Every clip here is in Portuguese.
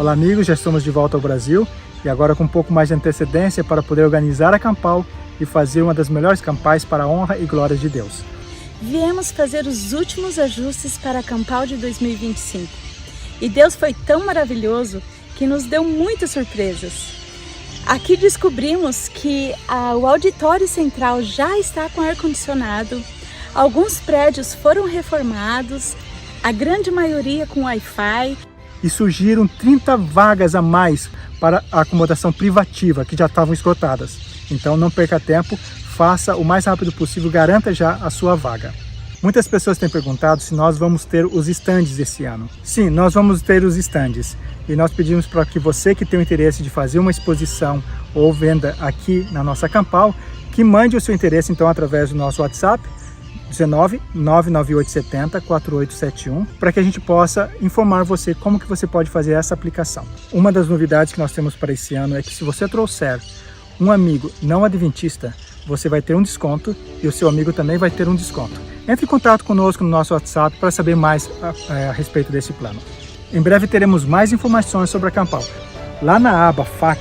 Olá amigos, já estamos de volta ao Brasil e agora com um pouco mais de antecedência para poder organizar a Campal e fazer uma das melhores campais para a honra e glória de Deus. Viemos fazer os últimos ajustes para a Campal de 2025 e Deus foi tão maravilhoso que nos deu muitas surpresas. Aqui descobrimos que o auditório central já está com ar-condicionado, alguns prédios foram reformados, a grande maioria com Wi-Fi. E surgiram 30 vagas a mais para a acomodação privativa, que já estavam esgotadas. Então não perca tempo, faça o mais rápido possível, garanta já a sua vaga. Muitas pessoas têm perguntado se nós vamos ter os estandes esse ano. Sim, nós vamos ter os estandes. E nós pedimos para que você que tem o interesse de fazer uma exposição ou venda aqui na nossa Campal, que mande o seu interesse então através do nosso WhatsApp, 19 99870 4871, para que a gente possa informar você como que você pode fazer essa aplicação. Uma das novidades que nós temos para esse ano é que se você trouxer um amigo não adventista, você vai ter um desconto e o seu amigo também vai ter um desconto. Entre em contato conosco no nosso WhatsApp para saber mais a respeito desse plano. Em breve teremos mais informações sobre a Campal. Lá na aba FAQ,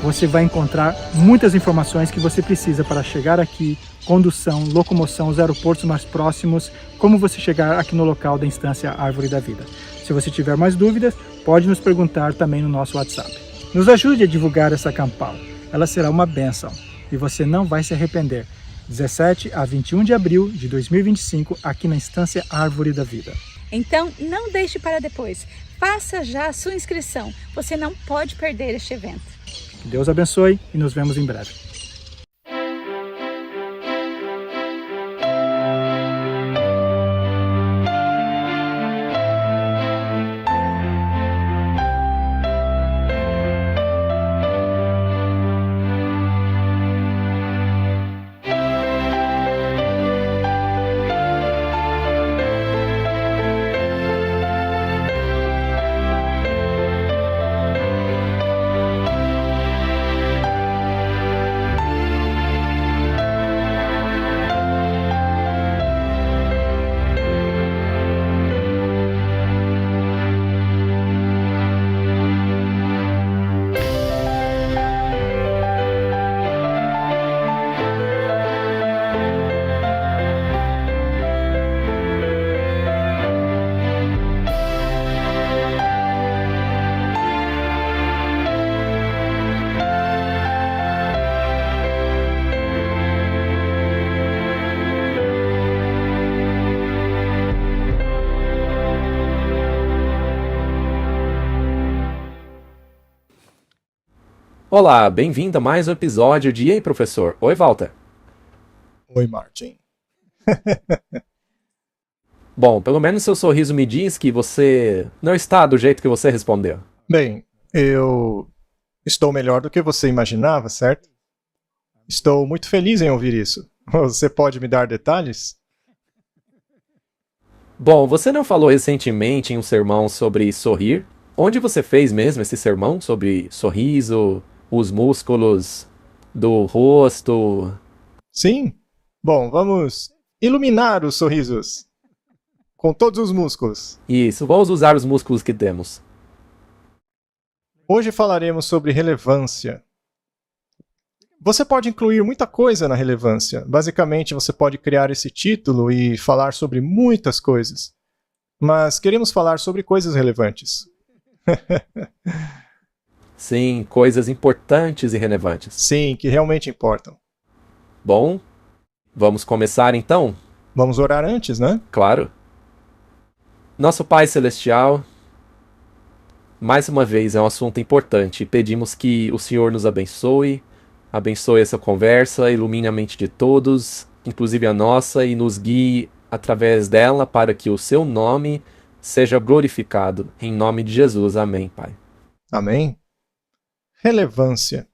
você vai encontrar muitas informações que você precisa para chegar aqui, condução, locomoção, os aeroportos mais próximos, como você chegar aqui no local da instância Árvore da Vida. Se você tiver mais dúvidas, pode nos perguntar também no nosso WhatsApp. Nos ajude a divulgar essa Campal. Ela será uma bênção e você não vai se arrepender. 17 a 21 de abril de 2025, aqui na instância Árvore da Vida. Então, não deixe para depois. Faça já a sua inscrição. Você não pode perder este evento. Que Deus abençoe e nos vemos em breve. Olá, bem-vindo a mais um episódio de E aí, professor? Oi, Walter. Oi, Martin. Bom, pelo menos seu sorriso me diz que você não está do jeito que você respondeu. Bem, eu estou melhor do que você imaginava, certo? Estou muito feliz em ouvir isso. Você pode me dar detalhes? Bom, você não falou recentemente em um sermão sobre sorrir? Onde você fez mesmo esse sermão sobre sorriso, os músculos do rosto? Sim. Bom, vamos iluminar os sorrisos com todos os músculos. Isso, vamos usar os músculos que temos. Hoje falaremos sobre relevância. Você pode incluir muita coisa na relevância. Basicamente, você pode criar esse título e falar sobre muitas coisas. Mas queremos falar sobre coisas relevantes. Sim, coisas importantes e relevantes. Sim, que realmente importam. Bom, vamos começar então? Vamos orar antes, né? Claro. Nosso Pai Celestial, mais uma vez é um assunto importante. Pedimos que o Senhor nos abençoe essa conversa, ilumine a mente de todos, inclusive a nossa, e nos guie através dela para que o seu nome seja glorificado. Em nome de Jesus. Amém, Pai. Amém. Relevância.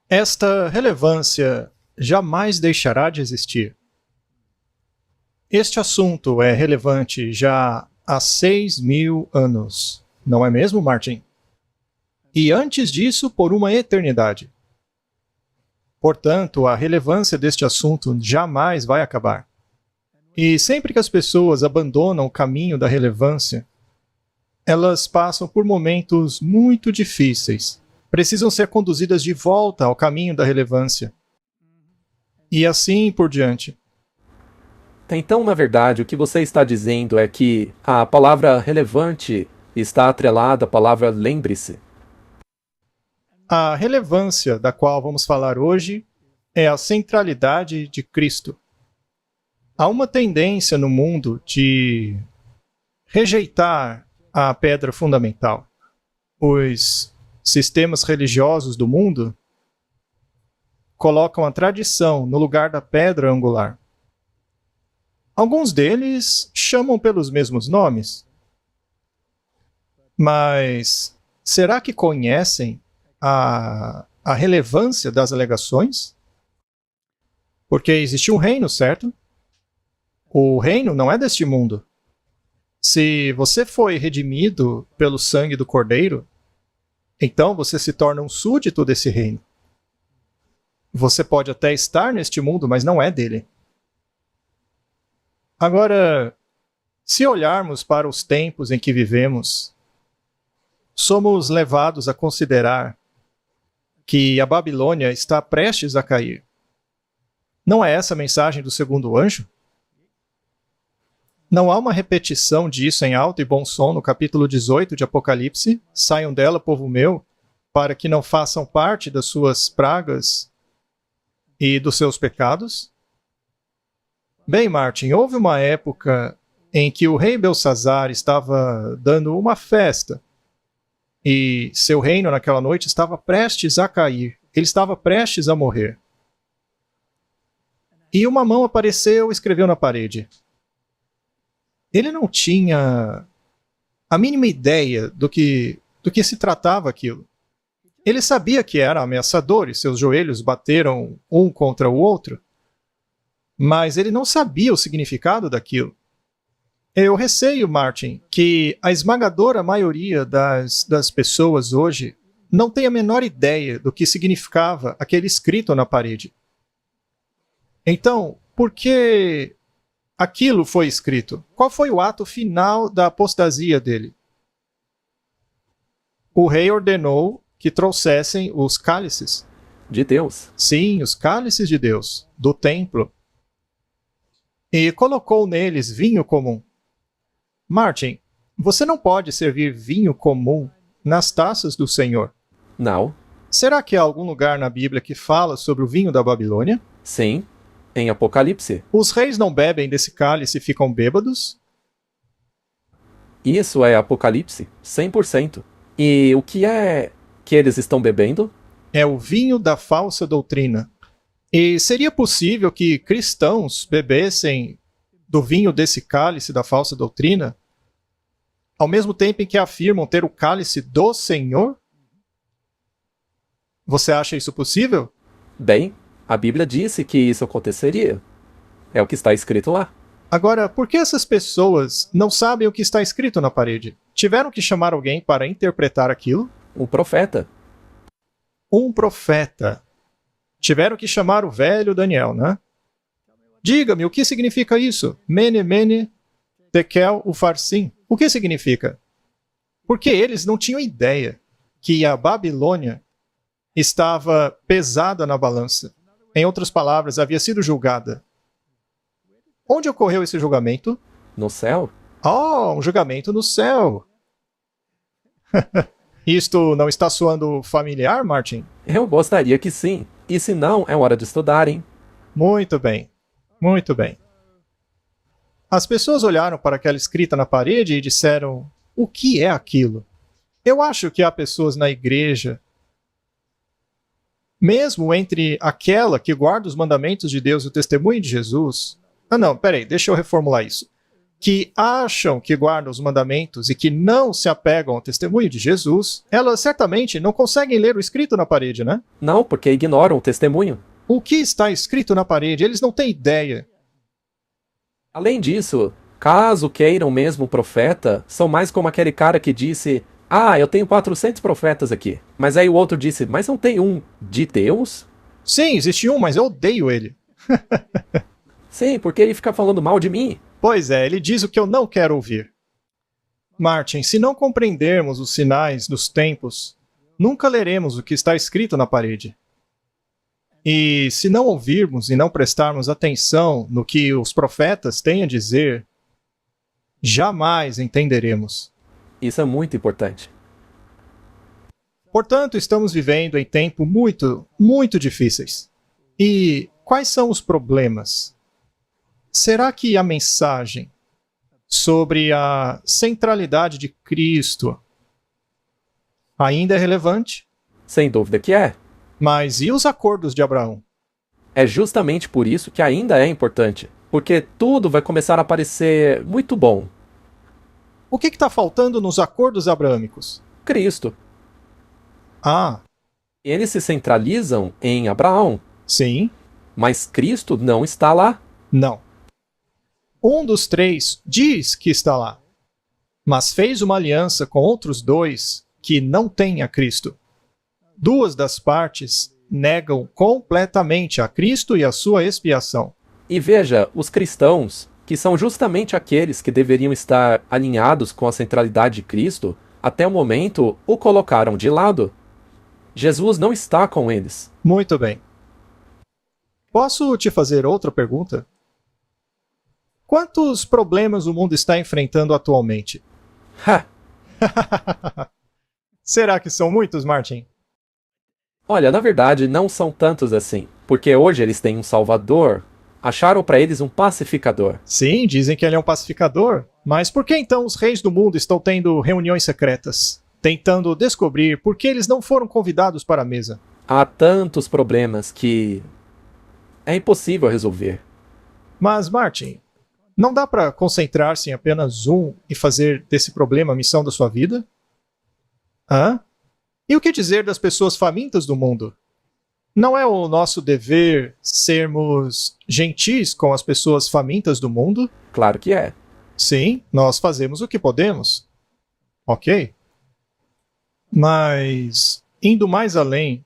Esta relevância jamais deixará de existir. Este assunto é relevante já há 6.000 anos, não é mesmo, Martin? E antes disso, por uma eternidade. Portanto, a relevância deste assunto jamais vai acabar. E sempre que as pessoas abandonam o caminho da relevância, elas passam por momentos muito difíceis. Precisam ser conduzidas de volta ao caminho da relevância. E assim por diante. Então, na verdade, o que você está dizendo é que a palavra relevante está atrelada à palavra lembre-se. A relevância da qual vamos falar hoje é a centralidade de Cristo. Há uma tendência no mundo de rejeitar a pedra fundamental. Os sistemas religiosos do mundo colocam a tradição no lugar da pedra angular. Alguns deles chamam pelos mesmos nomes. Mas será que conhecem a relevância das alegações? Porque existe um reino, certo? O reino não é deste mundo. Se você foi redimido pelo sangue do Cordeiro, então você se torna um súdito desse reino. Você pode até estar neste mundo, mas não é dele. Agora, se olharmos para os tempos em que vivemos, somos levados a considerar que a Babilônia está prestes a cair. Não é essa a mensagem do segundo anjo? Não há uma repetição disso em alto e bom som no capítulo 18 de Apocalipse? Saiam dela, povo meu, para que não façam parte das suas pragas e dos seus pecados? Bem, Martin, houve uma época em que o rei Belsazar estava dando uma festa e seu reino naquela noite estava prestes a cair. Ele estava prestes a morrer. E uma mão apareceu e escreveu na parede. Ele não tinha a mínima ideia do que se tratava aquilo. Ele sabia que era ameaçador e seus joelhos bateram um contra o outro, mas ele não sabia o significado daquilo. Eu receio, Martin, que a esmagadora maioria das pessoas hoje não tem a menor ideia do que significava aquele escrito na parede. Então, por que aquilo foi escrito? Qual foi o ato final da apostasia dele? O rei ordenou que trouxessem os cálices. De Deus. Sim, os cálices de Deus, do templo. E colocou neles vinho comum. Martin, você não pode servir vinho comum nas taças do Senhor. Não. Será que há algum lugar na Bíblia que fala sobre o vinho da Babilônia? Sim. Em Apocalipse. Os reis não bebem desse cálice e ficam bêbados? Isso é Apocalipse, 100%. E o que é que eles estão bebendo? É o vinho da falsa doutrina. E seria possível que cristãos bebessem do vinho desse cálice da falsa doutrina, ao mesmo tempo em que afirmam ter o cálice do Senhor? Você acha isso possível? Bem, a Bíblia disse que isso aconteceria. É o que está escrito lá. Agora, por que essas pessoas não sabem o que está escrito na parede? Tiveram que chamar alguém para interpretar aquilo? Um profeta. Um profeta. Tiveram que chamar o velho Daniel, né? Diga-me, o que significa isso? Mene, mene, tekel, ufarsim. O que significa? Porque eles não tinham ideia que a Babilônia estava pesada na balança. Em outras palavras, havia sido julgada. Onde ocorreu esse julgamento? No céu? Oh, um julgamento no céu. Isto não está soando familiar, Martin? Eu gostaria que sim. E se não, é hora de estudar, hein? Muito bem. Muito bem. As pessoas olharam para aquela escrita na parede e disseram: o que é aquilo? Eu acho que há pessoas na igreja, mesmo entre aquela que guarda os mandamentos de Deus e o testemunho de Jesus... peraí, deixa eu reformular isso. Que acham que guardam os mandamentos e que não se apegam ao testemunho de Jesus, elas certamente não conseguem ler o escrito na parede, né? Não, porque ignoram o testemunho. O que está escrito na parede, eles não têm ideia. Além disso, caso queiram mesmo profeta, são mais como aquele cara que disse: eu tenho 400 profetas aqui. Mas aí o outro disse: mas não tem um de Deus? Sim, existe um, mas eu odeio ele. Sim, porque ele fica falando mal de mim. Pois é, ele diz o que eu não quero ouvir. Martin, se não compreendermos os sinais dos tempos, nunca leremos o que está escrito na parede. E se não ouvirmos e não prestarmos atenção no que os profetas têm a dizer, jamais entenderemos. Isso é muito importante. Portanto, estamos vivendo em tempos muito difíceis. E quais são os problemas? Será que a mensagem sobre a centralidade de Cristo ainda é relevante? Sem dúvida que é. Mas e os acordos de Abraão? É justamente por isso que ainda é importante. Porque tudo vai começar a parecer muito bom. O que está faltando nos acordos abraâmicos? Cristo. Ah, Eles se centralizam em Abraão, sim, mas Cristo não está lá. não. Um dos três diz que está lá, mas fez uma aliança com outros dois que não têm a Cristo. Duas das partes negam completamente a Cristo e a sua expiação. E veja, os cristãos, que são justamente aqueles que deveriam estar alinhados com a centralidade de Cristo, até o momento o colocaram de lado. Jesus não está com eles. Muito bem. Posso te fazer outra pergunta? Quantos problemas o mundo está enfrentando atualmente? Ha! Será que são muitos, Martin? Olha, na verdade, não são tantos assim, porque hoje eles têm um salvador, acharam para eles um pacificador. Sim, dizem que ele é um pacificador. Mas por que então os reis do mundo estão tendo reuniões secretas, tentando descobrir por que eles não foram convidados para a mesa? Há tantos problemas que é impossível resolver. Mas, Martin, não dá para concentrar-se em apenas um e fazer desse problema a missão da sua vida? Hã? E o que dizer das pessoas famintas do mundo? Não é o nosso dever sermos gentis com as pessoas famintas do mundo? Claro que é. Sim, nós fazemos o que podemos. Ok. Mas, indo mais além,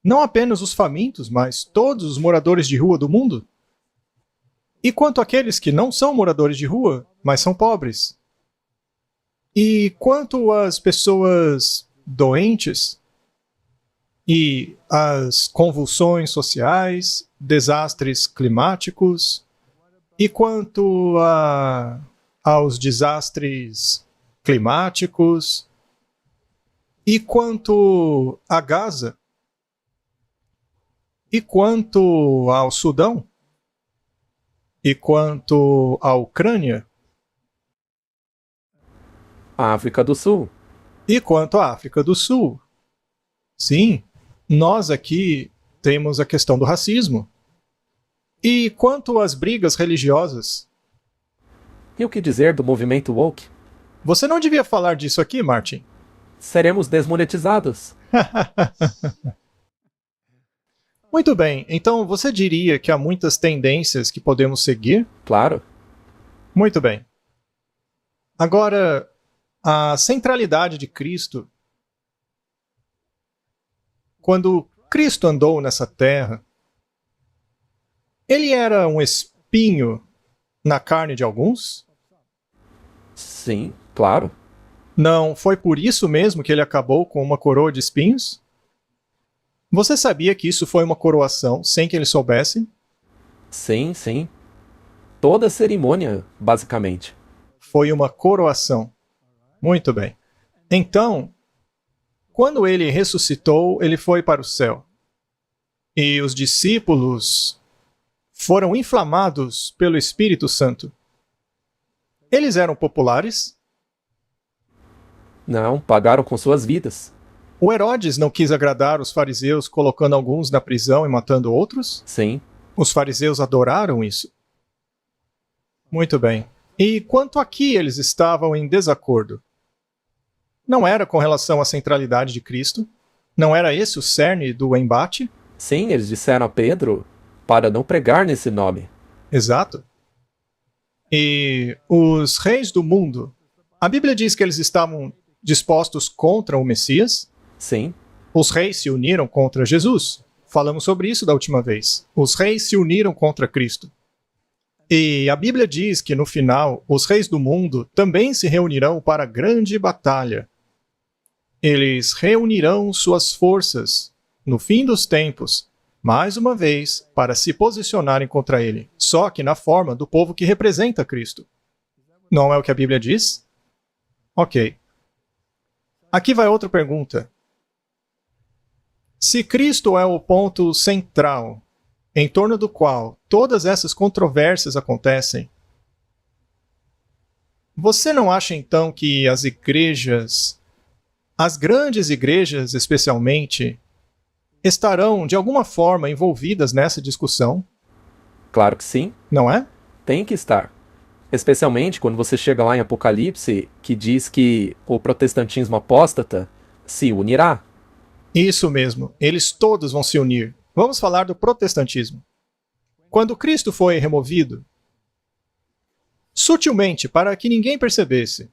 não apenas os famintos, mas todos os moradores de rua do mundo? E quanto àqueles que não são moradores de rua, mas são pobres? E quanto às pessoas doentes? E as convulsões sociais, desastres climáticos? E quanto aos desastres climáticos? E quanto a Gaza? E quanto ao Sudão? E quanto à Ucrânia? A África do Sul. E quanto à África do Sul? Sim, nós aqui temos a questão do racismo. E quanto às brigas religiosas? E o que dizer do movimento woke? Você não devia falar disso aqui, Martin. Seremos desmonetizados. Muito bem, então você diria que há muitas tendências que podemos seguir? Claro. Muito bem. Agora, a centralidade de Cristo. Quando Cristo andou nessa terra, ele era um espinho na carne de alguns? Sim, claro. Não foi por isso mesmo que ele acabou com uma coroa de espinhos? Você sabia que isso foi uma coroação sem que ele soubesse? Sim, sim. Toda a cerimônia, basicamente. Foi uma coroação. Muito bem. Então, quando ele ressuscitou, ele foi para o céu. E os discípulos foram inflamados pelo Espírito Santo. Eles eram populares? Não, pagaram com suas vidas. O Herodes não quis agradar os fariseus, colocando alguns na prisão e matando outros? Sim. Os fariseus adoraram isso. Muito bem. E quanto aqui eles estavam em desacordo? Não era com relação à centralidade de Cristo? Não era esse o cerne do embate? Sim, eles disseram a Pedro para não pregar nesse nome. Exato. E os reis do mundo, a Bíblia diz que eles estavam dispostos contra o Messias? Sim. Os reis se uniram contra Jesus. Falamos sobre isso da última vez. Os reis se uniram contra Cristo. E a Bíblia diz que no final os reis do mundo também se reunirão para a grande batalha. Eles reunirão suas forças no fim dos tempos, mais uma vez, para se posicionarem contra ele, só que na forma do povo que representa Cristo. Não é o que a Bíblia diz? Ok. Aqui vai outra pergunta. Se Cristo é o ponto central em torno do qual todas essas controvérsias acontecem, você não acha então que as igrejas, as grandes igrejas especialmente, estarão de alguma forma envolvidas nessa discussão? Claro que sim, Não é? tem que estar. Especialmente quando você chega lá em Apocalipse, que diz que o protestantismo apóstata se unirá. Isso mesmo, eles todos vão se unir. Vamos falar do protestantismo. Quando Cristo foi removido, sutilmente, para que ninguém percebesse,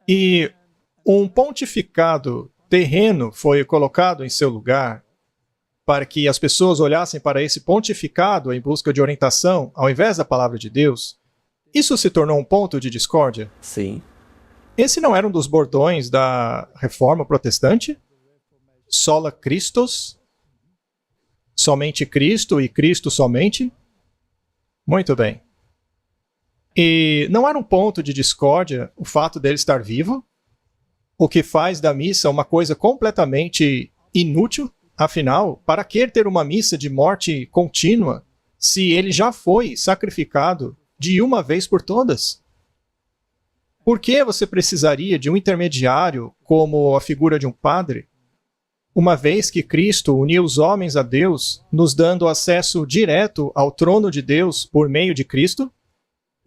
e um pontificado terreno foi colocado em seu lugar, para que as pessoas olhassem para esse pontificado em busca de orientação, ao invés da palavra de Deus, isso se tornou um ponto de discórdia? Sim, Esse não era um dos bordões da Reforma Protestante? Sola Christus? Somente Cristo e Cristo somente? Muito bem. E não era um ponto de discórdia o fato dele estar vivo? O que faz da missa uma coisa completamente inútil? Afinal, para que ter uma missa de morte contínua se ele já foi sacrificado de uma vez por todas? Por que você precisaria de um intermediário como a figura de um padre, uma vez que Cristo uniu os homens a Deus, nos dando acesso direto ao trono de Deus por meio de Cristo?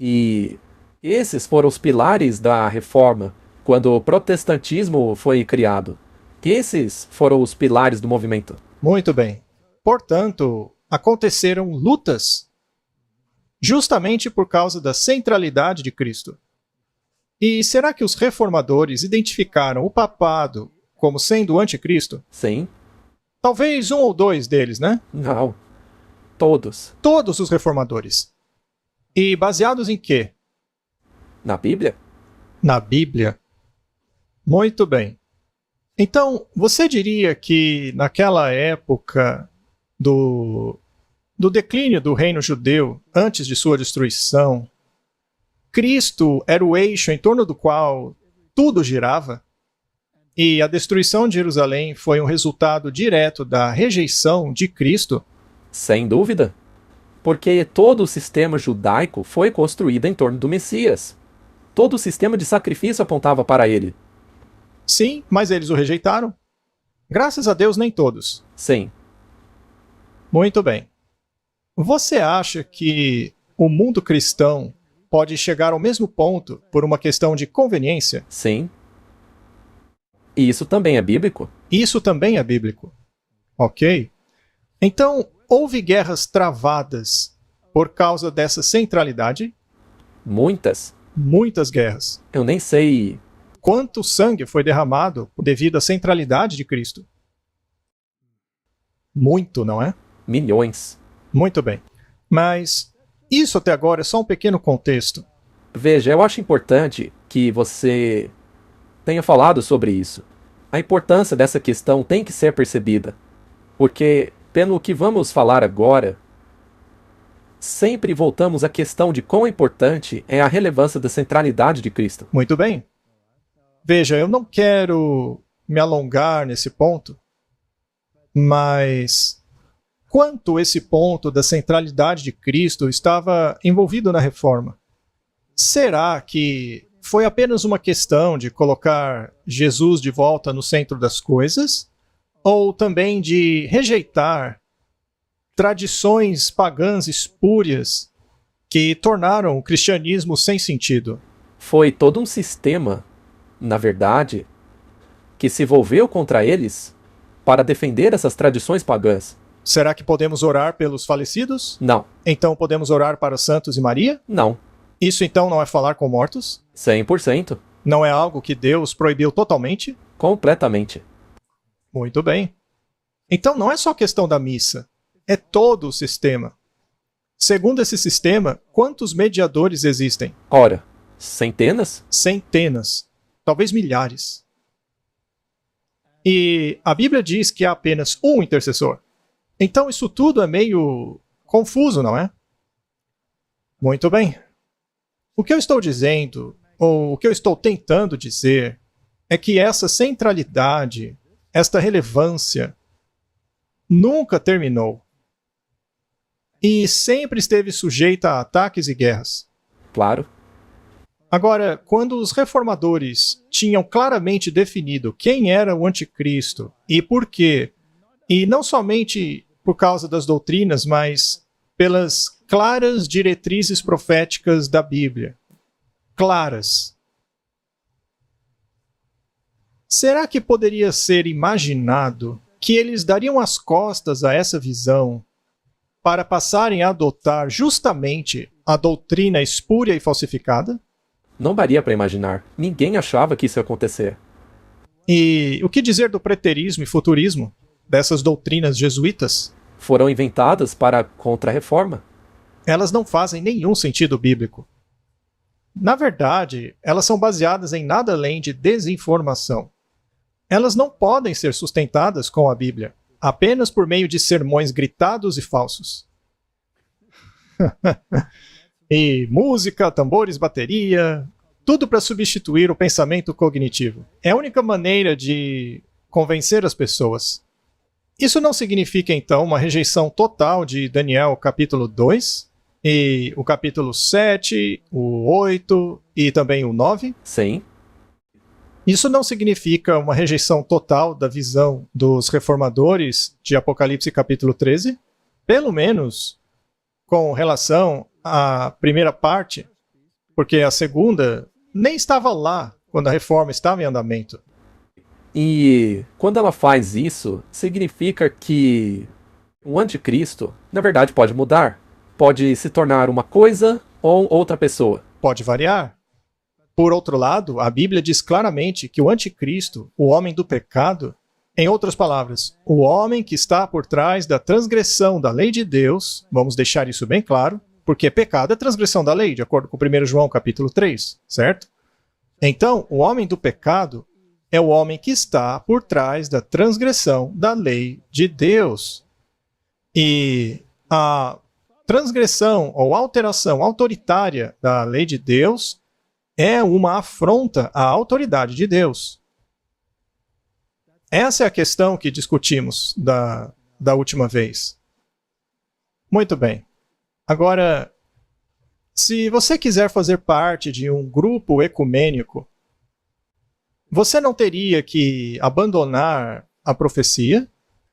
e esses foram os pilares da reforma, quando o protestantismo foi criado. Esses foram os pilares do movimento. Muito bem. Portanto, aconteceram lutas justamente por causa da centralidade de Cristo. E será que os reformadores identificaram o papado como sendo o anticristo? Sim? Talvez um ou dois deles, né? Não. Todos. Todos os reformadores. E baseados em quê? Na Bíblia? Na Bíblia. Muito bem. Então, você diria que naquela época do declínio do reino judeu, antes de sua destruição, Cristo era o eixo em torno do qual tudo girava? E a destruição de Jerusalém foi um resultado direto da rejeição de Cristo? Sem dúvida. Porque todo o sistema judaico foi construído em torno do Messias. Todo o sistema de sacrifício apontava para ele. Sim, mas eles o rejeitaram. Graças a Deus, nem todos. Sim. Muito bem. Você acha que o mundo cristão pode chegar ao mesmo ponto por uma questão de conveniência? Sim. E isso também é bíblico? Isso também é bíblico. Ok? Então, houve guerras travadas por causa dessa centralidade? Muitas. Muitas guerras. Eu nem sei. Quanto sangue foi derramado devido à centralidade de Cristo? Muito, não é? Milhões. Muito bem. Mas isso até agora é só um pequeno contexto. Veja, eu acho importante que você tenha falado sobre isso. A importância dessa questão tem que ser percebida. Porque, pelo que vamos falar agora, sempre voltamos à questão de quão importante é a relevância da centralidade de Cristo. Muito bem. Veja, eu não quero me alongar nesse ponto, mas quanto esse ponto da centralidade de Cristo estava envolvido na reforma? Será que foi apenas uma questão de colocar Jesus de volta no centro das coisas? Ou também de rejeitar tradições pagãs espúrias que tornaram o cristianismo sem sentido? Foi todo um sistema, na verdade, que se volveu contra eles para defender essas tradições pagãs. Será que podemos orar pelos falecidos? Não, Então podemos orar para os santos e Maria? não, Isso então não é falar com mortos? 100%, Não é algo que Deus proibiu totalmente? completamente. Muito bem. Então não é só questão da missa, é todo o sistema. Segundo esse sistema, quantos mediadores existem? Ora, centenas? Centenas, talvez milhares. E a Bíblia diz que há apenas um intercessor. Então isso tudo é meio confuso, não é? Muito bem. O que eu estou dizendo, ou o que eu estou tentando dizer, é que essa centralidade, esta relevância, nunca terminou. E sempre esteve sujeita a ataques e guerras. Claro. Agora, quando os reformadores tinham claramente definido quem era o anticristo e por quê, e não somente por causa das doutrinas, mas pelas claras diretrizes proféticas da Bíblia. Claras. Será que poderia ser imaginado que eles dariam as costas a essa visão para passarem a adotar justamente a doutrina espúria e falsificada? Não daria para imaginar. Ninguém achava que isso ia acontecer. E o que dizer do preterismo e futurismo dessas doutrinas jesuítas? Foram inventadas para a Contra-Reforma. Elas não fazem nenhum sentido bíblico. Na verdade, elas são baseadas em nada além de desinformação. Elas não podem ser sustentadas com a Bíblia, apenas por meio de sermões gritados e falsos. E música, tambores, bateria, tudo para substituir o pensamento cognitivo. É a única maneira de convencer as pessoas. Isso não significa, então, uma rejeição total de Daniel capítulo 2, e o capítulo 7, o 8 e também o 9? Sim. Isso não significa uma rejeição total da visão dos reformadores de Apocalipse capítulo 13? Pelo menos com relação à primeira parte, porque a segunda nem estava lá quando a reforma estava em andamento. E quando ela faz isso, significa que o anticristo, na verdade, pode mudar. Pode se tornar uma coisa ou outra pessoa. Pode variar. Por outro lado, a Bíblia diz claramente que o anticristo, o homem do pecado, em outras palavras, o homem que está por trás da transgressão da lei de Deus, vamos deixar isso bem claro, porque pecado é transgressão da lei, de acordo com 1 João capítulo 3, certo? Então, o homem do pecado é o homem que está por trás da transgressão da lei de Deus. E a transgressão ou alteração autoritária da lei de Deus é uma afronta à autoridade de Deus. Essa é a questão que discutimos da última vez. Muito bem. Agora, se você quiser fazer parte de um grupo ecumênico, você não teria que abandonar a profecia?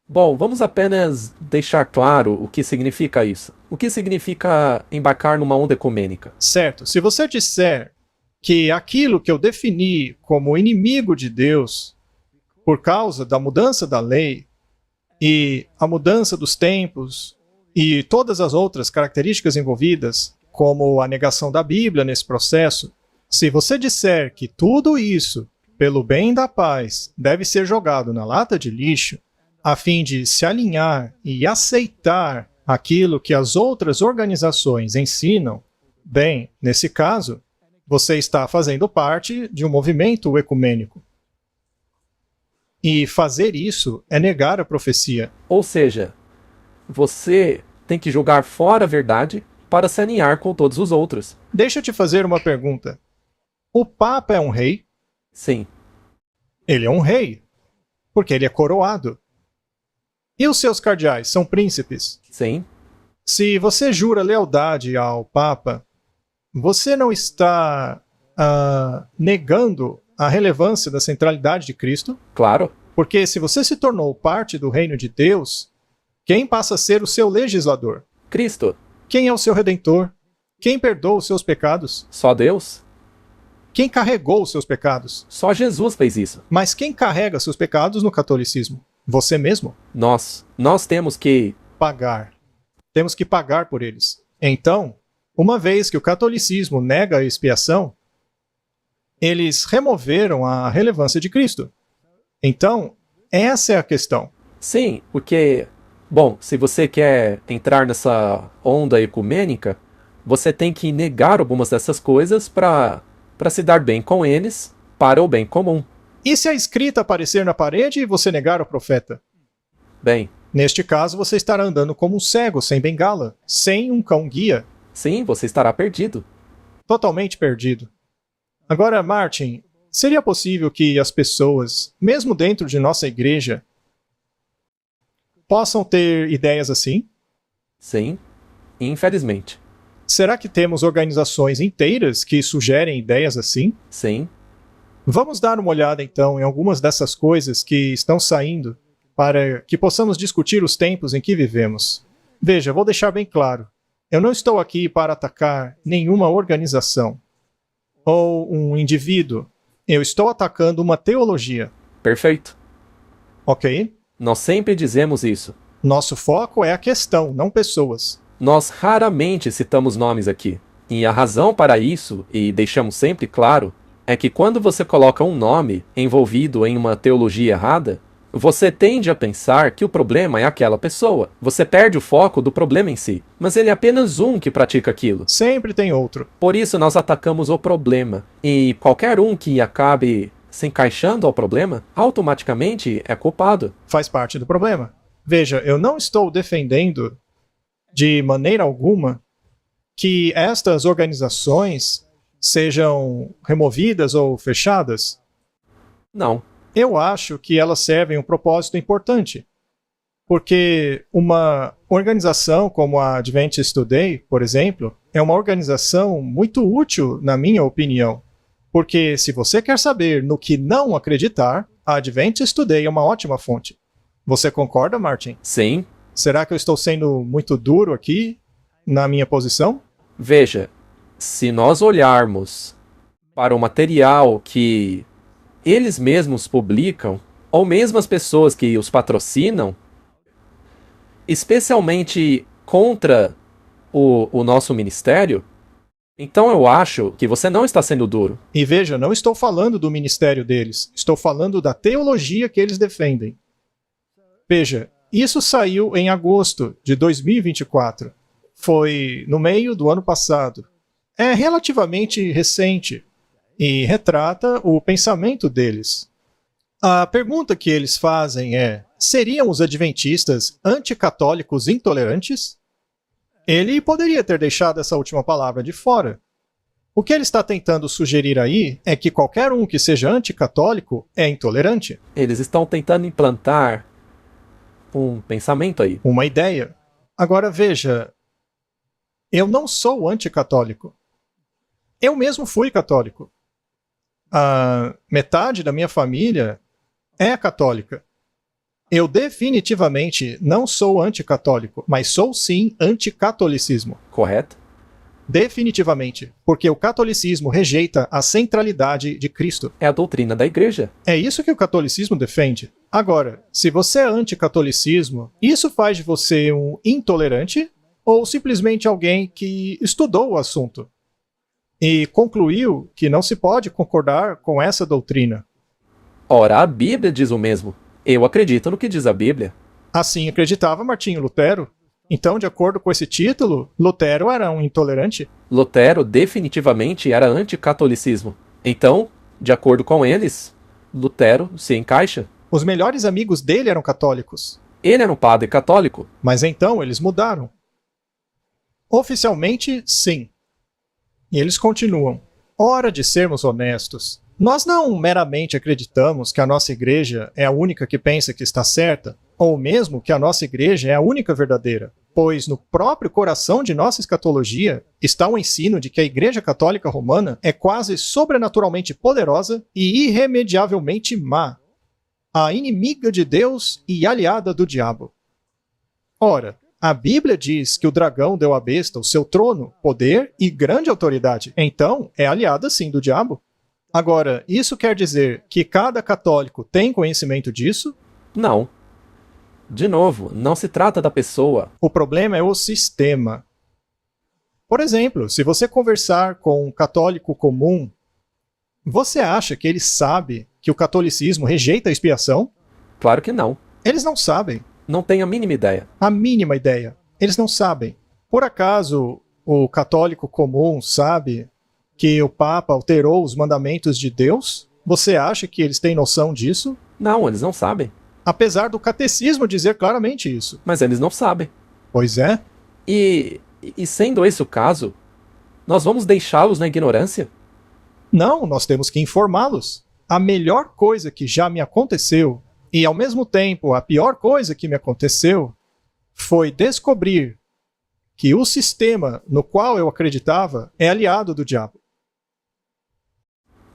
Bom, vamos apenas deixar claro o que significa isso. O que significa embarcar numa onda ecumênica? Certo. Se você disser que aquilo que eu defini como inimigo de Deus, por causa da mudança da lei e a mudança dos tempos e todas as outras características envolvidas, como a negação da Bíblia nesse processo, se você disser que tudo isso, pelo bem da paz, deve ser jogado na lata de lixo, a fim de se alinhar e aceitar aquilo que as outras organizações ensinam, bem, nesse caso, você está fazendo parte de um movimento ecumênico. E fazer isso é negar a profecia. Ou seja, você tem que jogar fora a verdade para se alinhar com todos os outros. Deixa eu te fazer uma pergunta. O Papa é um rei? Sim. Ele é um rei, porque ele é coroado. E os seus cardeais são príncipes? Sim. Se você jura lealdade ao Papa, você não está negando a relevância da centralidade de Cristo? Claro. Porque se você se tornou parte do reino de Deus, quem passa a ser o seu legislador? Cristo. Quem é o seu redentor? Quem perdoa os seus pecados? Só Deus? Quem carregou os seus pecados? Só Jesus fez isso. Mas quem carrega seus pecados no catolicismo? Você mesmo? Nós temos que pagar. Temos que pagar por eles. Então, uma vez que o catolicismo nega a expiação, eles removeram a relevância de Cristo. Então, essa é a questão. Sim, porque Bom, se você quer entrar nessa onda ecumênica, você tem que negar algumas dessas coisas para se dar bem com eles, para o bem comum. E se a escrita aparecer na parede e você negar o profeta? Bem, Neste caso, você estará andando como um cego, sem bengala, sem um cão-guia, sim, você estará perdido. totalmente perdido. Agora, Martin, seria possível que as pessoas, mesmo dentro de nossa igreja, possam ter ideias assim? Sim, infelizmente. Será que temos organizações inteiras que sugerem ideias assim? Sim, Vamos dar uma olhada então em algumas dessas coisas que estão saindo para que possamos discutir os tempos em que vivemos. Veja, vou deixar bem claro. Eu não estou aqui para atacar nenhuma organização ou um indivíduo. Eu estou atacando uma teologia, perfeito. ok? Nós sempre dizemos isso. Nosso foco é a questão, não pessoas. Nós raramente citamos nomes aqui. E a razão para isso, e deixamos sempre claro, é que quando você coloca um nome envolvido em uma teologia errada, você tende a pensar que o problema é aquela pessoa. Você perde o foco do problema em si. Mas ele é apenas um que pratica aquilo. Sempre tem outro. Por isso nós atacamos o problema. E qualquer um que acabe se encaixando ao problema, automaticamente é culpado. Faz parte do problema. Veja, eu não estou defendendo de maneira alguma que estas organizações sejam removidas ou fechadas. Não. Eu acho que elas servem um propósito importante. Porque uma organização como a Adventist Today, por exemplo, é uma organização muito útil, na minha opinião. Porque se você quer saber no que não acreditar, a Adventist Today é uma ótima fonte. Você concorda, Martin? Sim. Será que eu estou sendo muito duro aqui na minha posição? Veja, se nós olharmos para o material que eles mesmos publicam, ou mesmo as pessoas que os patrocinam, especialmente contra o nosso ministério, então eu acho que você não está sendo duro. E veja, não estou falando do ministério deles, estou falando da teologia que eles defendem. Veja, isso saiu em agosto de 2024. Foi no meio do ano passado. É relativamente recente e retrata o pensamento deles. A pergunta que eles fazem é: seriam os adventistas anticatólicos intolerantes? Ele poderia ter deixado essa última palavra de fora. O que ele está tentando sugerir aí é que qualquer um que seja anticatólico é intolerante. Eles estão tentando implantar um pensamento aí. Uma ideia. Agora veja, eu não sou anticatólico. Eu mesmo fui católico. A metade da minha família é católica. Eu definitivamente não sou anticatólico, mas sou sim anticatolicismo. Correto? Definitivamente, porque o catolicismo rejeita a centralidade de Cristo. É a doutrina da igreja. É isso que o catolicismo defende. Agora, se você é anticatolicismo, isso faz de você um intolerante ou simplesmente alguém que estudou o assunto e concluiu que não se pode concordar com essa doutrina? Ora, a Bíblia diz o mesmo. Eu acredito no que diz a Bíblia. Assim acreditava Martinho Lutero. Então, de acordo com esse título, Lutero era um intolerante? Lutero definitivamente era anticatolicismo. Então, de acordo com eles, Lutero se encaixa. Os melhores amigos dele eram católicos. Ele era um padre católico. Mas então eles mudaram. Oficialmente, sim. E eles continuam. Hora de sermos honestos. Nós não meramente acreditamos que a nossa igreja é a única que pensa que está certa, ou mesmo que a nossa igreja é a única verdadeira, pois no próprio coração de nossa escatologia está o ensino de que a Igreja Católica Romana é quase sobrenaturalmente poderosa e irremediavelmente má, a inimiga de Deus e aliada do diabo. Ora, a Bíblia diz que o dragão deu à besta o seu trono, poder e grande autoridade. Então, é aliada sim do diabo. Agora, isso quer dizer que cada católico tem conhecimento disso? Não. De novo, não se trata da pessoa. O problema é o sistema. Por exemplo, se você conversar com um católico comum, você acha que ele sabe que o catolicismo rejeita a expiação? Claro que não. Eles não sabem. Não tenho a mínima ideia. A mínima ideia. Eles não sabem. Por acaso, o católico comum sabe que o Papa alterou os mandamentos de Deus? Você acha que eles têm noção disso? Não, eles não sabem. Apesar do catecismo dizer claramente isso. Mas eles não sabem. Pois é. E sendo esse o caso, nós vamos deixá-los na ignorância? Não, nós temos que informá-los. A melhor coisa que já me aconteceu, e ao mesmo tempo a pior coisa que me aconteceu, foi descobrir que o sistema no qual eu acreditava é aliado do diabo.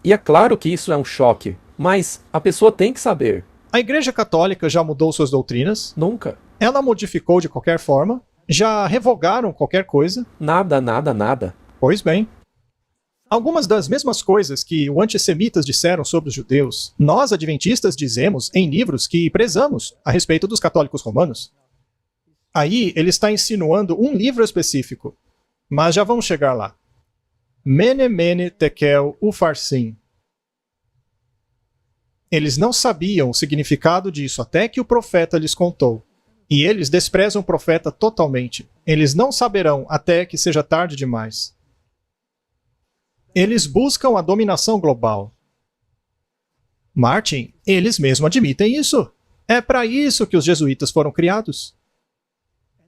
E é claro que isso é um choque, mas a pessoa tem que saber. A Igreja Católica já mudou suas doutrinas, Nunca. ela modificou de qualquer forma, já revogaram qualquer coisa. Nada, nada, nada. Pois bem. Algumas das mesmas coisas que os antissemitas disseram sobre os judeus, nós adventistas dizemos em livros que prezamos a respeito dos católicos romanos. Aí ele está insinuando um livro específico, mas já vamos chegar lá. Mene Mene Tekel Upharsin. Eles não sabiam o significado disso até que o profeta lhes contou. E eles desprezam o profeta totalmente. Eles não saberão até que seja tarde demais. Eles buscam a dominação global. Martin, eles mesmos admitem isso. É para isso que os jesuítas foram criados.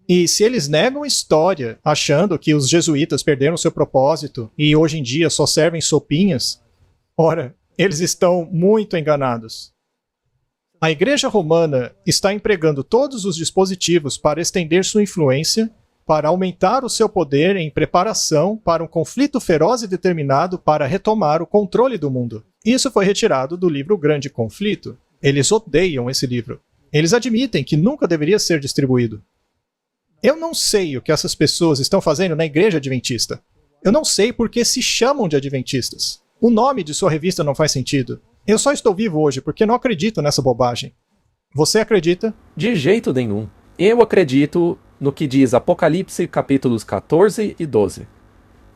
E se eles negam a história, achando que os jesuítas perderam seu propósito e hoje em dia só servem sopinhas, ora, eles estão muito enganados. A Igreja Romana está empregando todos os dispositivos para estender sua influência, para aumentar o seu poder em preparação para um conflito feroz e determinado para retomar o controle do mundo. Isso foi retirado do livro Grande Conflito. Eles odeiam esse livro. Eles admitem que nunca deveria ser distribuído. Eu não sei o que essas pessoas estão fazendo na Igreja Adventista. Eu não sei por que se chamam de Adventistas. O nome de sua revista não faz sentido. Eu só estou vivo hoje porque não acredito nessa bobagem. Você acredita? De jeito nenhum. Eu acredito no que diz Apocalipse capítulos 14 e 12.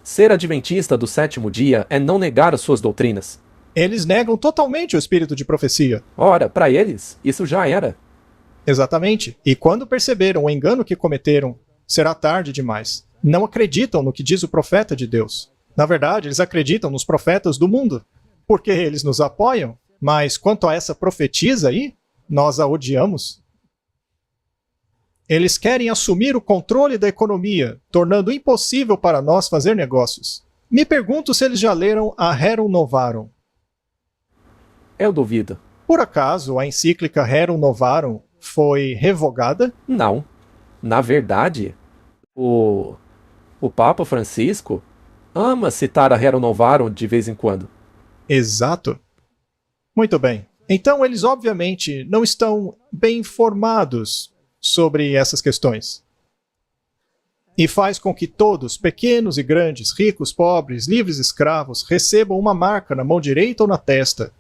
Ser adventista do sétimo dia é não negar as suas doutrinas. Eles negam totalmente o espírito de profecia. Ora, para eles, isso já era. Exatamente. E quando perceberam o engano que cometeram, será tarde demais. Não acreditam no que diz o profeta de Deus. Na verdade, eles acreditam nos profetas do mundo, porque eles nos apoiam. Mas quanto a essa profetisa aí, nós a odiamos. Eles querem assumir o controle da economia, tornando impossível para nós fazer negócios. Me pergunto se eles já leram a Rerum Novarum. Eu duvido. Por acaso a encíclica Rerum Novarum foi revogada? Não. Na verdade, o Papa Francisco ama citar a Rerum Novarum de vez em quando. Exato. Muito bem. Então eles obviamente não estão bem informados sobre essas questões. E faz com que todos, pequenos e grandes, ricos, pobres, livres e escravos, recebam uma marca na mão direita ou na testa.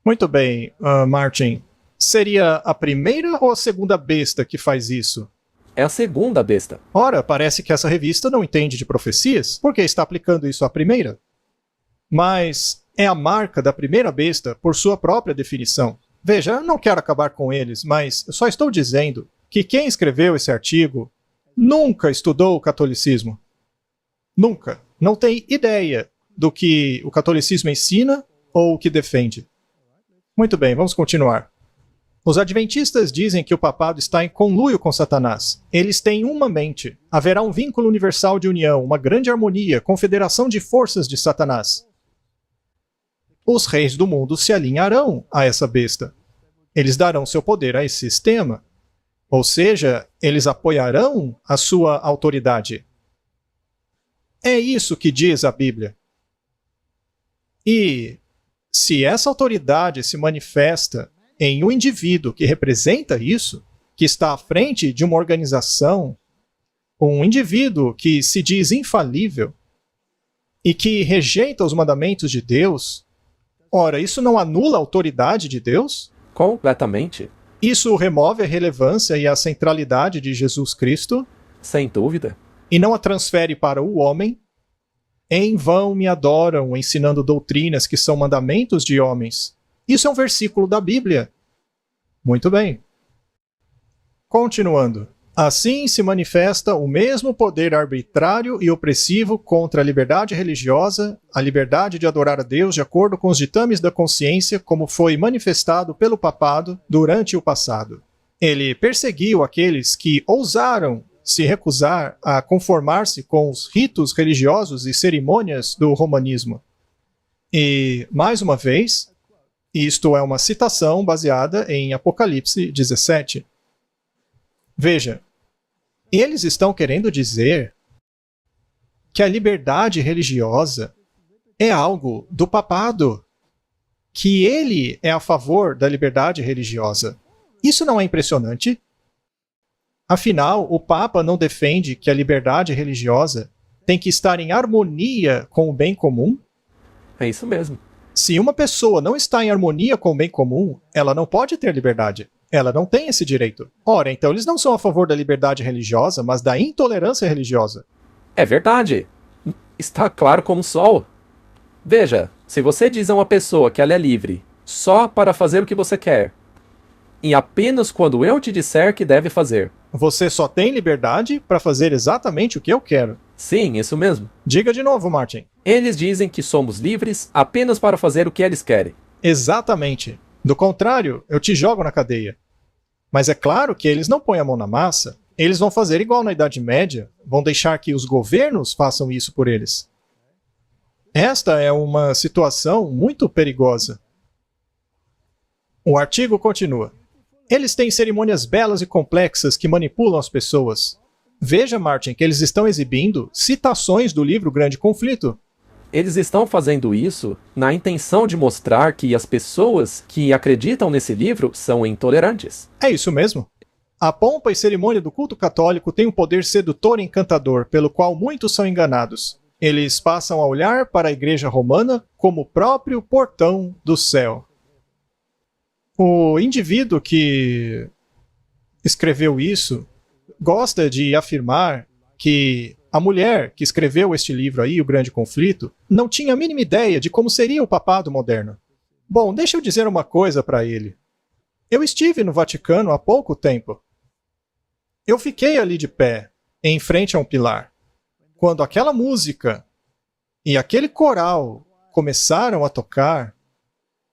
Muito bem, Martin. Seria a primeira ou a segunda besta que faz isso? É a segunda besta. Ora, parece que essa revista não entende de profecias, porque está aplicando isso à primeira. Mas é a marca da primeira besta por sua própria definição. Veja, eu não quero acabar com eles, mas eu só estou dizendo que quem escreveu esse artigo nunca estudou o catolicismo. Nunca. Não tem ideia do que o catolicismo ensina ou o que defende. Muito bem, vamos continuar. Os adventistas dizem que o papado está em conluio com Satanás. Eles têm uma mente. Haverá um vínculo universal de união, uma grande harmonia, confederação de forças de Satanás. Os reis do mundo se alinharão a essa besta. Eles darão seu poder a esse sistema. Ou seja, eles apoiarão a sua autoridade. É isso que diz a Bíblia. E se essa autoridade se manifesta em um indivíduo que representa isso, que está à frente de uma organização, um indivíduo que se diz infalível e que rejeita os mandamentos de Deus, ora, isso não anula a autoridade de Deus? Completamente. Isso remove a relevância e a centralidade de Jesus Cristo? Sem dúvida. E não a transfere para o homem? Em vão me adoram, ensinando doutrinas que são mandamentos de homens. Isso é um versículo da Bíblia. Muito bem. Continuando. Assim se manifesta o mesmo poder arbitrário e opressivo contra a liberdade religiosa, a liberdade de adorar a Deus de acordo com os ditames da consciência, como foi manifestado pelo papado durante o passado. Ele perseguiu aqueles que ousaram se recusar a conformar-se com os ritos religiosos e cerimônias do romanismo. E, mais uma vez, isto é uma citação baseada em Apocalipse 17. Veja, eles estão querendo dizer que a liberdade religiosa é algo do papado, que ele é a favor da liberdade religiosa. Isso não é impressionante? Afinal, o Papa não defende que a liberdade religiosa tem que estar em harmonia com o bem comum? É isso mesmo. Se uma pessoa não está em harmonia com o bem comum, ela não pode ter liberdade. Ela não tem esse direito. Ora, então eles não são a favor da liberdade religiosa, mas da intolerância religiosa. É verdade. Está claro como o sol. Veja, se você diz a uma pessoa que ela é livre só para fazer o que você quer, e apenas quando eu te disser que deve fazer. Você só tem liberdade para fazer exatamente o que eu quero. Sim, isso mesmo. Diga de novo, Martin. Eles dizem que somos livres apenas para fazer o que eles querem. Exatamente. Do contrário, eu te jogo na cadeia. Mas é claro que eles não põem a mão na massa. Eles vão fazer igual na Idade Média, vão deixar que os governos façam isso por eles. Esta é uma situação muito perigosa. O artigo continua. Eles têm cerimônias belas e complexas que manipulam as pessoas. Veja, Martin, que eles estão exibindo citações do livro Grande Conflito. Eles estão fazendo isso na intenção de mostrar que as pessoas que acreditam nesse livro são intolerantes. É isso mesmo. A pompa e cerimônia do culto católico tem um poder sedutor e encantador, pelo qual muitos são enganados. Eles passam a olhar para a Igreja Romana como o próprio portão do céu. O indivíduo que escreveu isso gosta de afirmar que a mulher que escreveu este livro aí, O Grande Conflito, não tinha a mínima ideia de como seria o papado moderno. Bom, deixa eu dizer uma coisa para ele. Eu estive no Vaticano há pouco tempo. Eu fiquei ali de pé, em frente a um pilar. Quando aquela música e aquele coral começaram a tocar,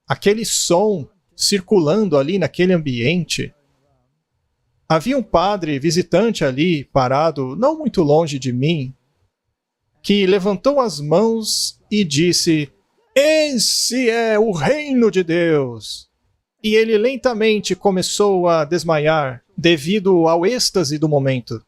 aquele som circulando ali naquele ambiente, havia um padre visitante ali, parado não muito longe de mim, que levantou as mãos e disse: "Esse é o reino de Deus!" E ele lentamente começou a desmaiar devido ao êxtase do momento.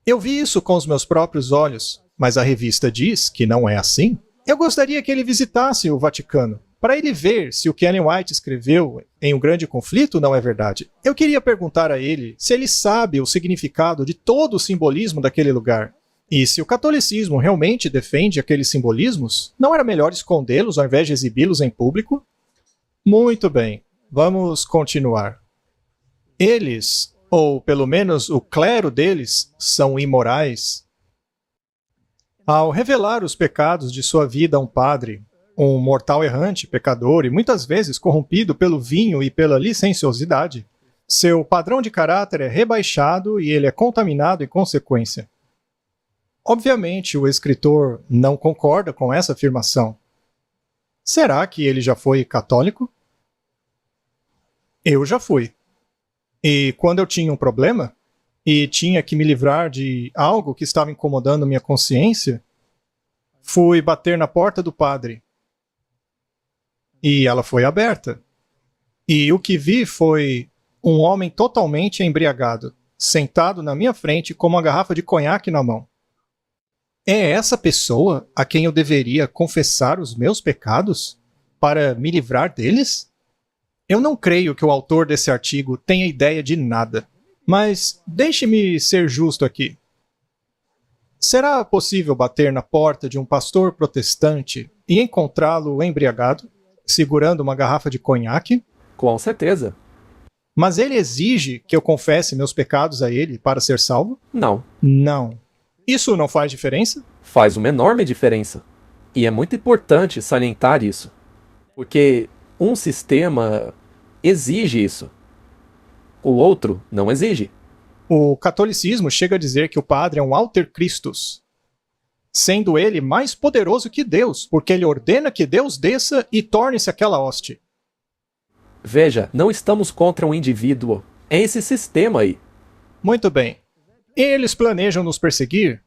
Eu vi isso com os meus próprios olhos, mas a revista diz que não é assim. Eu gostaria que ele visitasse o Vaticano, para ele ver se o que Ellen White escreveu em O Grande Conflito não é verdade. Eu queria perguntar a ele se ele sabe o significado de todo o simbolismo daquele lugar. E se o catolicismo realmente defende aqueles simbolismos, não era melhor escondê-los ao invés de exibi-los em público? Muito bem, vamos continuar. Eles, ou pelo menos o clero deles, são imorais. Ao revelar os pecados de sua vida a um padre, um mortal errante, pecador e muitas vezes corrompido pelo vinho e pela licenciosidade, seu padrão de caráter é rebaixado e ele é contaminado em consequência. Obviamente, o escritor não concorda com essa afirmação. Será que ele já foi católico? Eu já fui. E quando eu tinha um problema, e tinha que me livrar de algo que estava incomodando minha consciência, fui bater na porta do padre. E ela foi aberta. E o que vi foi um homem totalmente embriagado, sentado na minha frente com uma garrafa de conhaque na mão. É essa pessoa a quem eu deveria confessar os meus pecados para me livrar deles? Eu não creio que o autor desse artigo tenha ideia de nada, mas deixe-me ser justo aqui. Será possível bater na porta de um pastor protestante e encontrá-lo embriagado, segurando uma garrafa de conhaque? Com certeza. Mas ele exige que eu confesse meus pecados a ele para ser salvo? Não. Não. Isso não faz diferença? Faz uma enorme diferença. E é muito importante salientar isso. Porque um sistema exige isso. O outro não exige. O catolicismo chega a dizer que o padre é um alter Christus, sendo ele mais poderoso que Deus, porque ele ordena que Deus desça e torne-se aquela hoste. Veja, não estamos contra um indivíduo. É esse sistema aí. Muito bem. Eles planejam nos perseguir?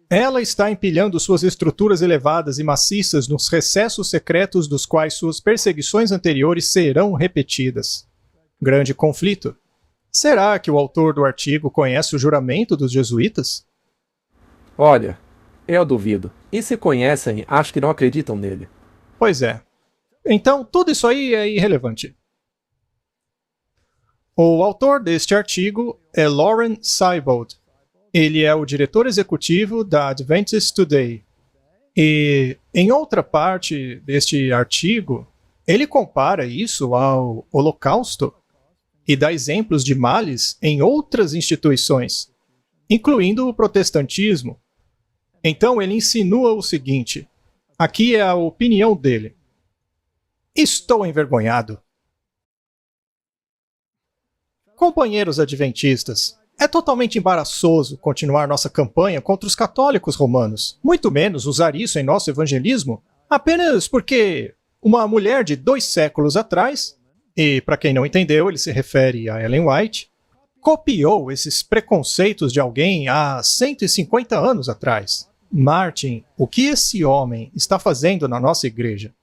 Ela está empilhando suas estruturas elevadas e maciças nos recessos secretos dos quais suas perseguições anteriores serão repetidas. Grande conflito. Será que o autor do artigo conhece o juramento dos jesuítas? Olha, eu duvido. E se conhecem, acho que não acreditam nele. Pois é. Então, tudo isso aí é irrelevante. O autor deste artigo é Lauren Seibold. Ele é o diretor executivo da Adventist Today. E, em outra parte deste artigo, ele compara isso ao Holocausto e dá exemplos de males em outras instituições, incluindo o protestantismo. Então ele insinua o seguinte, aqui é a opinião dele. Estou envergonhado. Companheiros adventistas, é totalmente embaraçoso continuar nossa campanha contra os católicos romanos, muito menos usar isso em nosso evangelismo, apenas porque uma mulher de 2 séculos atrás, e para quem não entendeu, ele se refere a Ellen White, copiou esses preconceitos de alguém há 150 anos atrás. Martin, o que esse homem está fazendo na nossa igreja?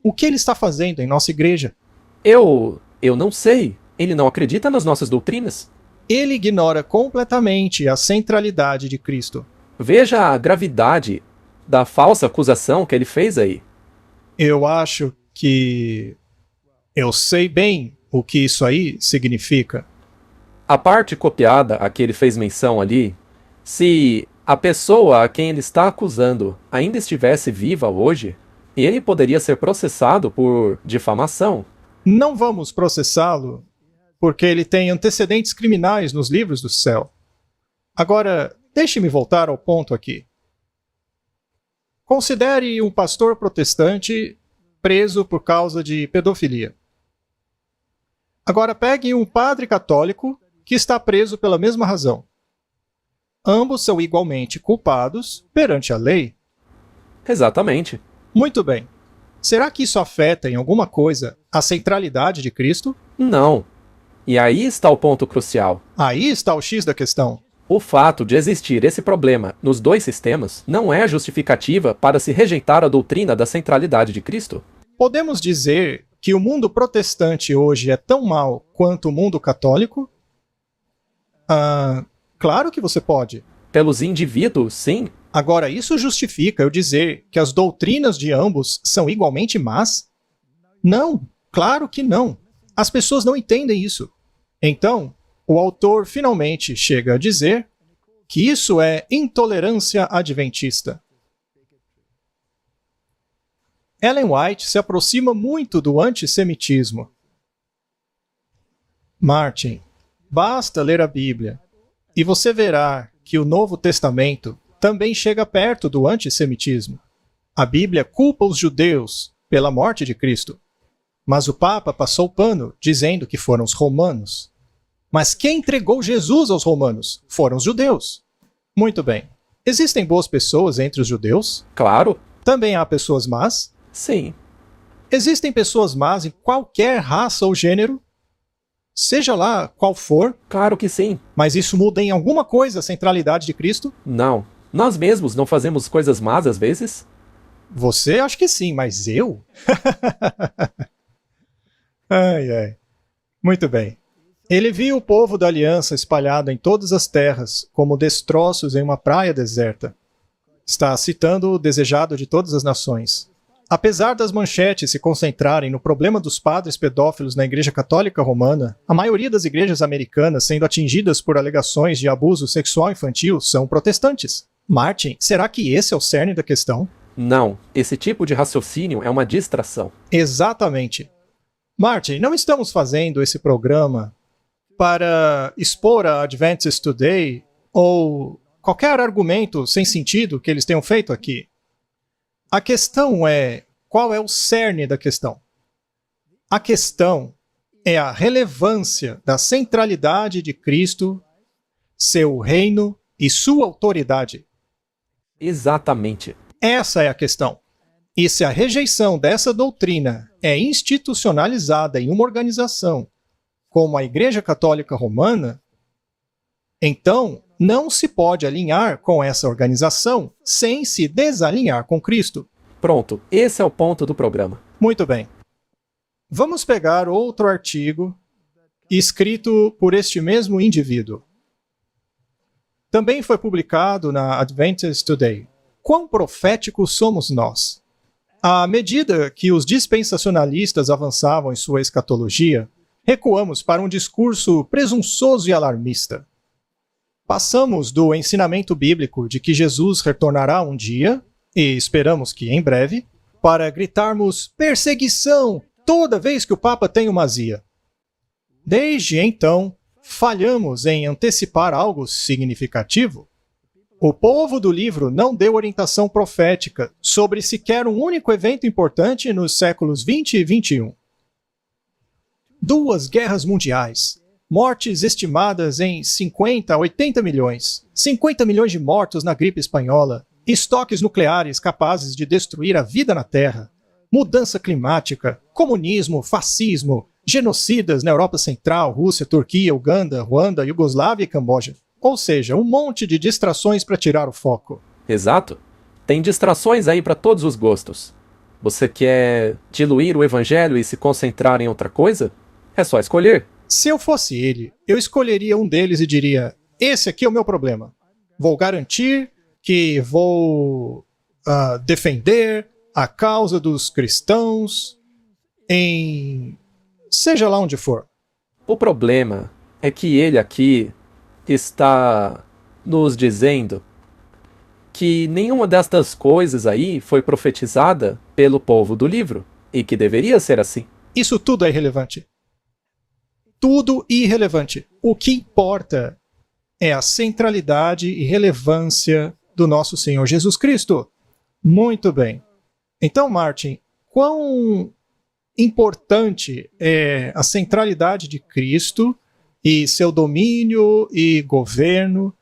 O que ele está fazendo em nossa igreja? Eu não sei. Ele não acredita nas nossas doutrinas. Ele ignora completamente a centralidade de Cristo. Veja a gravidade da falsa acusação que ele fez aí. Eu acho que eu sei bem o que isso aí significa. A parte copiada a que ele fez menção ali, se a pessoa a quem ele está acusando ainda estivesse viva hoje, ele poderia ser processado por difamação. Não vamos processá-lo, porque ele tem antecedentes criminais nos livros do céu. Agora, deixe-me voltar ao ponto aqui. Considere um pastor protestante preso por causa de pedofilia. Agora pegue um padre católico que está preso pela mesma razão. Ambos são igualmente culpados perante a lei. Exatamente. Muito bem. Será que isso afeta em alguma coisa a centralidade de Cristo? Não. E aí está o ponto crucial. Aí está o X da questão. O fato de existir esse problema nos dois sistemas não é justificativa para se rejeitar a doutrina da centralidade de Cristo. Podemos dizer que o mundo protestante hoje é tão mau quanto o mundo católico? Claro que você pode. Pelos indivíduos, sim. Agora, isso justifica eu dizer que as doutrinas de ambos são igualmente más? Não, claro que não. As pessoas não entendem isso. Então, o autor finalmente chega a dizer que isso é intolerância adventista. Ellen White se aproxima muito do antissemitismo. Martin, basta ler a Bíblia e você verá que o Novo Testamento também chega perto do antissemitismo. A Bíblia culpa os judeus pela morte de Cristo, mas o Papa passou o pano dizendo que foram os romanos. Mas quem entregou Jesus aos romanos? Foram os judeus. Muito bem. Existem boas pessoas entre os judeus? Claro. Também há pessoas más? Sim. Existem pessoas más em qualquer raça ou gênero? Seja lá qual for? Claro que sim. Mas isso muda em alguma coisa a centralidade de Cristo? Não. Nós mesmos não fazemos coisas más às vezes? Você acha que sim, mas eu? Ai, ai. Muito bem. Ele viu o povo da aliança espalhado em todas as terras, como destroços em uma praia deserta. Está citando o desejado de todas as nações. Apesar das manchetes se concentrarem no problema dos padres pedófilos na Igreja Católica Romana, a maioria das igrejas americanas sendo atingidas por alegações de abuso sexual infantil são protestantes. Martin, será que esse é o cerne da questão? Não. Esse tipo de raciocínio é uma distração. Exatamente. Martin, não estamos fazendo esse programa para expor a Adventist Today ou qualquer argumento sem sentido que eles tenham feito aqui. A questão é, qual é o cerne da questão? A questão é a relevância da centralidade de Cristo, seu reino e sua autoridade. Exatamente. Essa é a questão. E se a rejeição dessa doutrina é institucionalizada em uma organização, como a Igreja Católica Romana, então não se pode alinhar com essa organização sem se desalinhar com Cristo. Pronto, esse é o ponto do programa. Muito bem. Vamos pegar outro artigo escrito por este mesmo indivíduo. Também foi publicado na Adventist Today. Quão proféticos somos nós? À medida que os dispensacionalistas avançavam em sua escatologia, recuamos para um discurso presunçoso e alarmista. Passamos do ensinamento bíblico de que Jesus retornará um dia, e esperamos que em breve, para gritarmos perseguição toda vez que o Papa tem uma azia. Desde então, falhamos em antecipar algo significativo. O povo do livro não deu orientação profética sobre sequer um único evento importante nos séculos 20 e 21. 2 guerras mundiais, mortes estimadas em 50 a 80 milhões, 50 milhões de mortos na gripe espanhola, estoques nucleares capazes de destruir a vida na Terra, mudança climática, comunismo, fascismo, genocidas na Europa Central, Rússia, Turquia, Uganda, Ruanda, Iugoslávia e Camboja. Ou seja, um monte de distrações para tirar o foco. Exato. Tem distrações aí para todos os gostos. Você quer diluir o evangelho e se concentrar em outra coisa? É só escolher. Se eu fosse ele, eu escolheria um deles e diria: esse aqui é o meu problema. Vou garantir que vou defender a causa dos cristãos em seja lá onde for. O problema é que ele aqui está nos dizendo que nenhuma destas coisas aí foi profetizada pelo povo do livro, e que deveria ser assim. Isso tudo é irrelevante. Tudo irrelevante. O que importa é a centralidade e relevância do nosso Senhor Jesus Cristo. Muito bem. Então, Martin, quão importante é a centralidade de Cristo e seu domínio e governo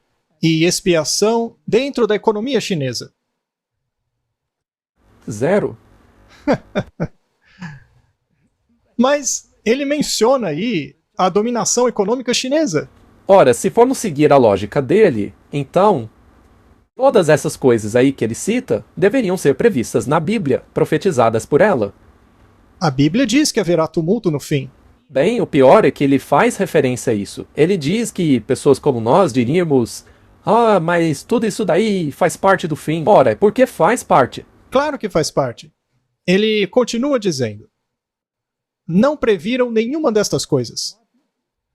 e expiação dentro da economia chinesa? 0. Mas ele menciona aí a dominação econômica chinesa. Ora, se formos seguir a lógica dele, então todas essas coisas aí que ele cita deveriam ser previstas na Bíblia, profetizadas por ela. A Bíblia diz que haverá tumulto no fim. Bem, o pior é que ele faz referência a isso. Ele diz que pessoas como nós diríamos: ah, mas tudo isso daí faz parte do fim. Ora, é porque faz parte. Claro que faz parte. Ele continua dizendo: não previram nenhuma destas coisas.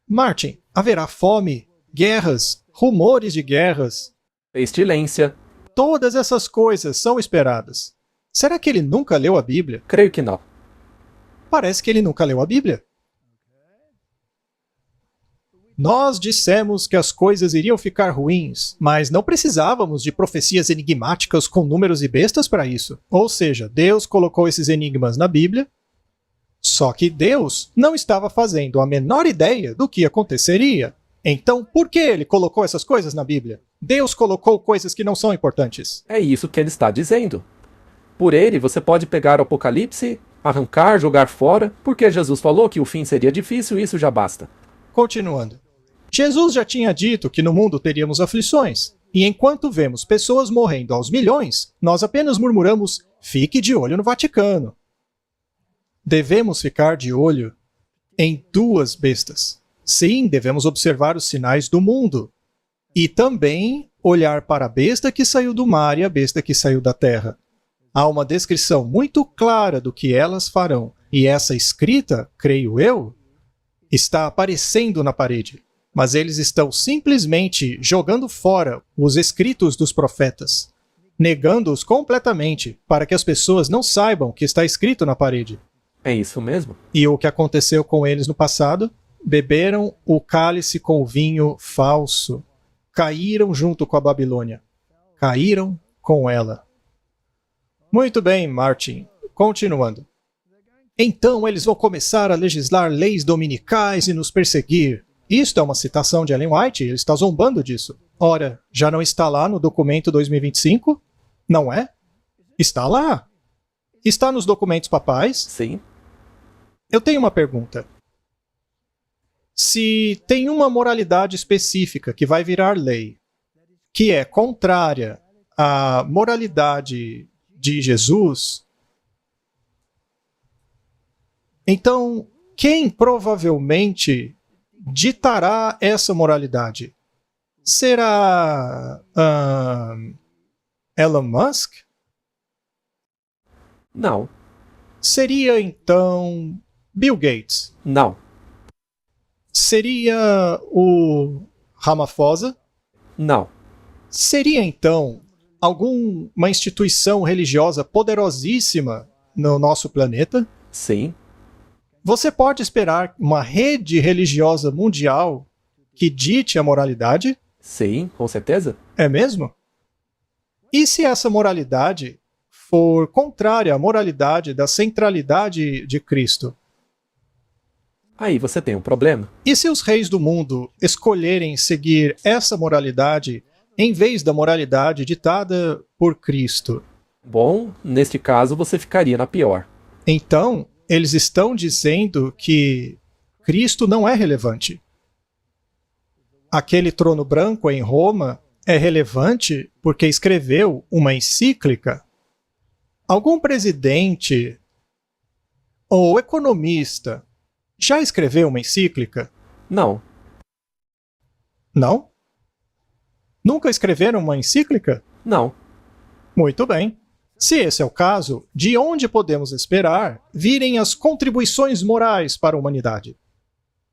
Martin, haverá fome, guerras, rumores de guerras. Pestilência. Todas essas coisas são esperadas. Será que ele nunca leu a Bíblia? Creio que não. Parece que ele nunca leu a Bíblia. Nós dissemos que as coisas iriam ficar ruins, mas não precisávamos de profecias enigmáticas com números e bestas para isso. Ou seja, Deus colocou esses enigmas na Bíblia, só que Deus não estava fazendo a menor ideia do que aconteceria. Então, por que ele colocou essas coisas na Bíblia? Deus colocou coisas que não são importantes. É isso que ele está dizendo. Por ele, você pode pegar o Apocalipse, arrancar, jogar fora, porque Jesus falou que o fim seria difícil e isso já basta. Continuando. Jesus já tinha dito que no mundo teríamos aflições, e enquanto vemos pessoas morrendo aos milhões, nós apenas murmuramos: fique de olho no Vaticano. Devemos ficar de olho em 2 bestas. Sim, devemos observar os sinais do mundo. E também olhar para a besta que saiu do mar e a besta que saiu da terra. Há uma descrição muito clara do que elas farão. E essa escrita, creio eu, está aparecendo na parede. Mas eles estão simplesmente jogando fora os escritos dos profetas, negando-os completamente para que as pessoas não saibam o que está escrito na parede. É isso mesmo? E o que aconteceu com eles no passado? Beberam o cálice com vinho falso. Caíram junto com a Babilônia. Caíram com ela. Muito bem, Martin. Continuando. Então eles vão começar a legislar leis dominicais e nos perseguir. Isto é uma citação de Ellen White, ele está zombando disso. Ora, já não está lá no documento 2025? Não é? Está lá. Está nos documentos papais? Sim. Eu tenho uma pergunta. Se tem uma moralidade específica que vai virar lei, que é contrária à moralidade de Jesus, então quem provavelmente ditará essa moralidade? Será Elon Musk? Não. Seria então Bill Gates? Não. Seria o Ramaphosa? Não. Seria então alguma instituição religiosa poderosíssima no nosso planeta? Sim. Você pode esperar uma rede religiosa mundial que dite a moralidade? Sim, com certeza. É mesmo? E se essa moralidade for contrária à moralidade da centralidade de Cristo? Aí você tem um problema. E se os reis do mundo escolherem seguir essa moralidade em vez da moralidade ditada por Cristo? Bom, neste caso você ficaria na pior. Então, eles estão dizendo que Cristo não é relevante. Aquele trono branco em Roma é relevante porque escreveu uma encíclica. Algum presidente ou economista já escreveu uma encíclica? Não. Não? Nunca escreveram uma encíclica? Não. Muito bem. Se esse é o caso, de onde podemos esperar virem as contribuições morais para a humanidade?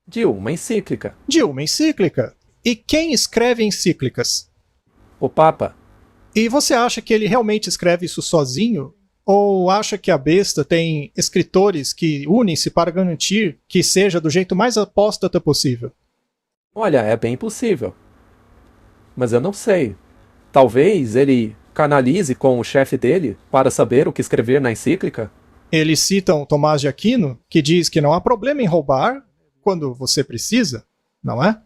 De uma encíclica. De uma encíclica. E quem escreve encíclicas? O Papa. E você acha que ele realmente escreve isso sozinho? Ou acha que a besta tem escritores que unem-se para garantir que seja do jeito mais apóstata possível? Olha, é bem possível. Mas eu não sei. Talvez ele canalize com o chefe dele para saber o que escrever na encíclica? Eles citam Tomás de Aquino, que diz que não há problema em roubar quando você precisa, não é?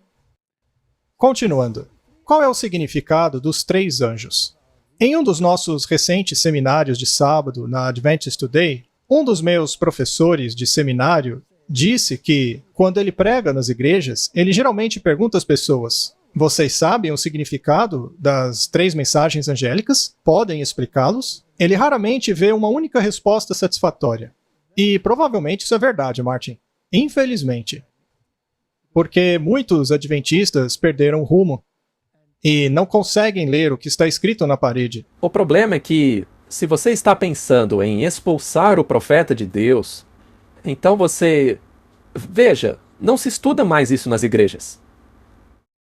Continuando. Qual é o significado dos 3 anjos? Em um dos nossos recentes seminários de sábado na Adventist Today, um dos meus professores de seminário disse que, quando ele prega nas igrejas, ele geralmente pergunta às pessoas: vocês sabem o significado das 3 mensagens angélicas? Podem explicá-los? Ele raramente vê uma única resposta satisfatória. E provavelmente isso é verdade, Martin. Infelizmente. Porque muitos adventistas perderam o rumo e não conseguem ler o que está escrito na parede. O problema é que, se você está pensando em expulsar o profeta de Deus, então você... Veja, não se estuda mais isso nas igrejas.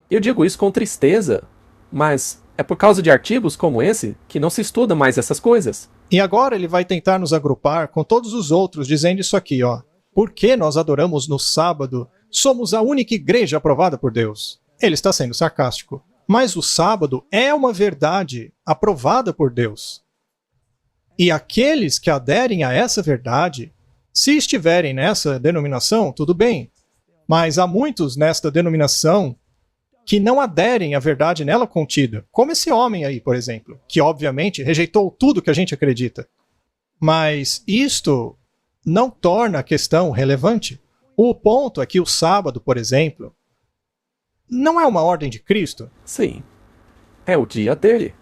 Eu digo isso com tristeza, mas é por causa de artigos como esse que não se estuda mais essas coisas. E agora ele vai tentar nos agrupar com todos os outros dizendo isso aqui, ó. Por que nós adoramos no sábado? Somos a única igreja aprovada por Deus. Ele está sendo sarcástico. Mas o sábado é uma verdade aprovada por Deus. E aqueles que aderem a essa verdade, se estiverem nessa denominação, tudo bem. Mas há muitos nesta denominação que não aderem à verdade nela contida. Como esse homem aí, por exemplo, que obviamente rejeitou tudo que a gente acredita. Mas isto não torna a questão relevante. O ponto é que o sábado, por exemplo, não é uma ordem de Cristo? Sim. É o dia dele.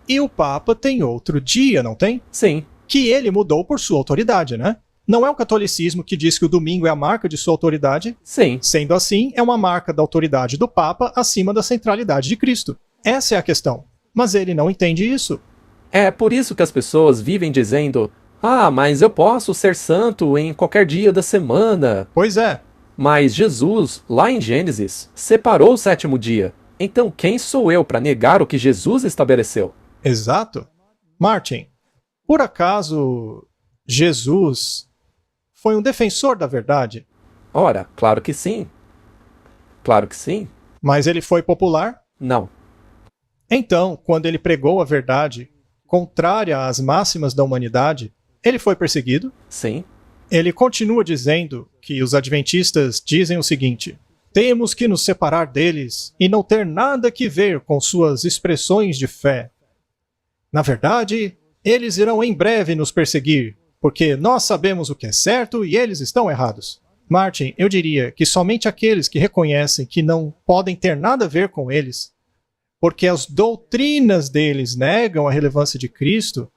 E o Papa tem outro dia, não tem? Sim. Que ele mudou por sua autoridade, né? Não é o catolicismo que diz que o domingo é a marca de sua autoridade? Sim. Sendo assim, é uma marca da autoridade do Papa acima da centralidade de Cristo. Essa é a questão. Mas ele não entende isso. É por isso que as pessoas vivem dizendo: ah, mas eu posso ser santo em qualquer dia da semana. Pois é. Mas Jesus, lá em Gênesis, separou o 7º dia. Então quem sou eu para negar o que Jesus estabeleceu? Exato. Martin, por acaso Jesus foi um defensor da verdade? Ora, claro que sim. Claro que sim. Mas ele foi popular? Não. Então, quando ele pregou a verdade contrária às máximas da humanidade, ele foi perseguido? Sim. Ele continua dizendo que os adventistas dizem o seguinte: temos que nos separar deles e não ter nada que ver com suas expressões de fé. Na verdade, eles irão em breve nos perseguir, porque nós sabemos o que é certo e eles estão errados. Martin, eu diria que somente aqueles que reconhecem que não podem ter nada a ver com eles, porque as doutrinas deles negam a relevância de Cristo,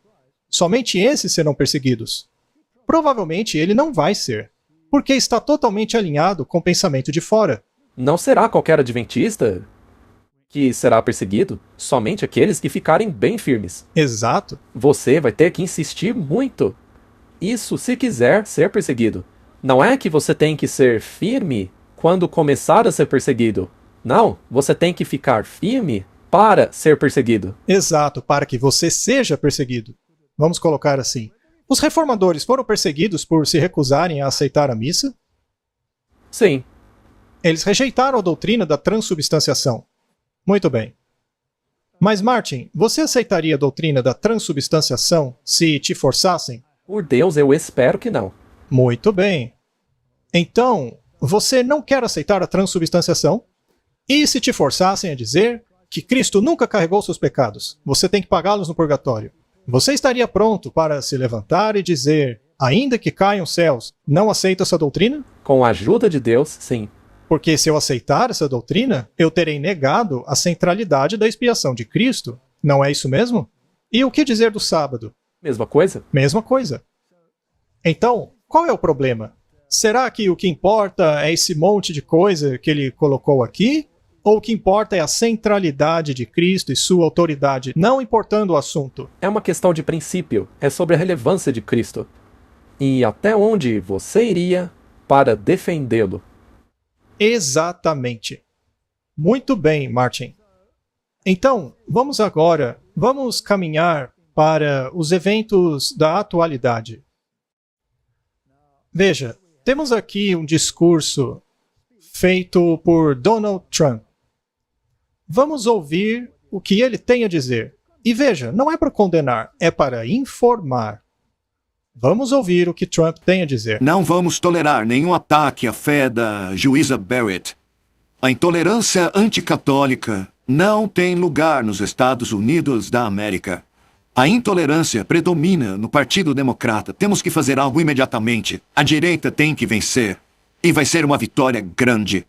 somente esses serão perseguidos. Provavelmente ele não vai ser, porque está totalmente alinhado com o pensamento de fora. Não será qualquer adventista que será perseguido, somente aqueles que ficarem bem firmes. Exato. Você vai ter que insistir muito. Isso se quiser ser perseguido. Não é que você tem que ser firme quando começar a ser perseguido. Não, você tem que ficar firme para ser perseguido. Exato, para que você seja perseguido. Vamos colocar assim. Os reformadores foram perseguidos por se recusarem a aceitar a missa? Sim. Eles rejeitaram a doutrina da transubstanciação. Muito bem. Mas, Martin, você aceitaria a doutrina da transubstanciação se te forçassem? Por Deus, eu espero que não. Muito bem. Então, você não quer aceitar a transubstanciação? E se te forçassem a dizer que Cristo nunca carregou seus pecados, você tem que pagá-los no purgatório? Você estaria pronto para se levantar e dizer, ainda que caiam os céus, não aceito essa doutrina? Com a ajuda de Deus, sim. Porque se eu aceitar essa doutrina, eu terei negado a centralidade da expiação de Cristo. Não é isso mesmo? E o que dizer do sábado? Mesma coisa? Mesma coisa. Então, qual é o problema? Será que o que importa é esse monte de coisa que ele colocou aqui? Ou o que importa é a centralidade de Cristo e sua autoridade, não importando o assunto? É uma questão de princípio. É sobre a relevância de Cristo. E até onde você iria para defendê-lo. Exatamente. Muito bem, Martin. Então, vamos caminhar para os eventos da atualidade. Veja, temos aqui um discurso feito por Donald Trump. Vamos ouvir o que ele tem a dizer. E veja, não é para condenar, é para informar. Vamos ouvir o que Trump tem a dizer. Não vamos tolerar nenhum ataque à fé da juíza Barrett. A intolerância anticatólica não tem lugar nos Estados Unidos da América. A intolerância predomina no Partido Democrata. Temos que fazer algo imediatamente. A direita tem que vencer. E vai ser uma vitória grande.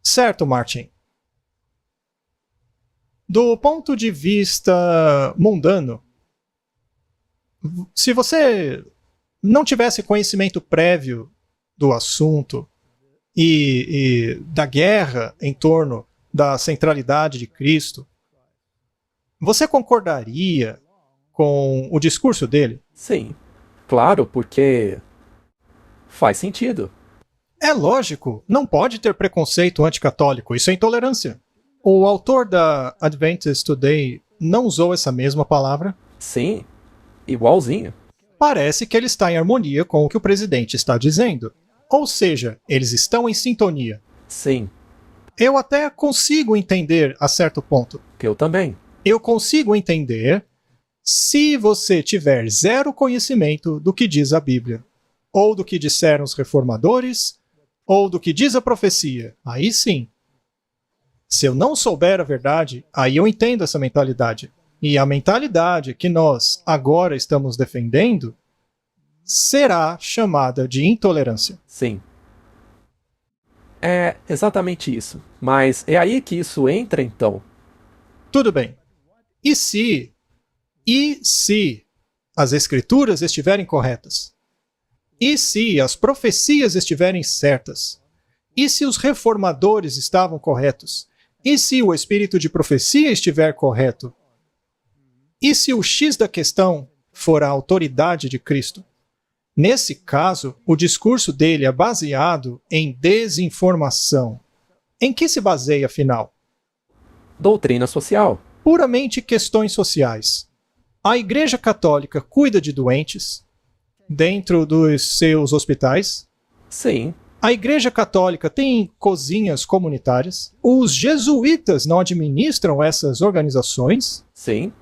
Certo, Martin. Do ponto de vista mundano, se você não tivesse conhecimento prévio do assunto e da guerra em torno da centralidade de Cristo, você concordaria com o discurso dele? Sim, claro, porque faz sentido. É lógico, não pode ter preconceito anticatólico, isso é intolerância. O autor da Adventist Today não usou essa mesma palavra? Sim, igualzinho. Parece que ele está em harmonia com o que o presidente está dizendo. Ou seja, eles estão em sintonia. Sim, Eu até consigo entender a certo ponto. eu também. Eu consigo entender se você tiver zero conhecimento do que diz a Bíblia, ou do que disseram os reformadores, ou do que diz a profecia. Aí sim. Se eu não souber a verdade, aí eu entendo essa mentalidade. E a mentalidade que nós agora estamos defendendo será chamada de intolerância. Sim. É exatamente isso. Mas é aí que isso entra, então. Tudo bem. E se as escrituras estiverem corretas? E se as profecias estiverem certas? E se os reformadores estavam corretos? E se o espírito de profecia estiver correto? E se o X da questão for a autoridade de Cristo? Nesse caso, o discurso dele é baseado em desinformação. Em que se baseia, afinal? Doutrina social. Puramente questões sociais. A Igreja Católica cuida de doentes dentro dos seus hospitais. Sim. A Igreja Católica tem cozinhas comunitárias. Os jesuítas não administram essas organizações. Sim.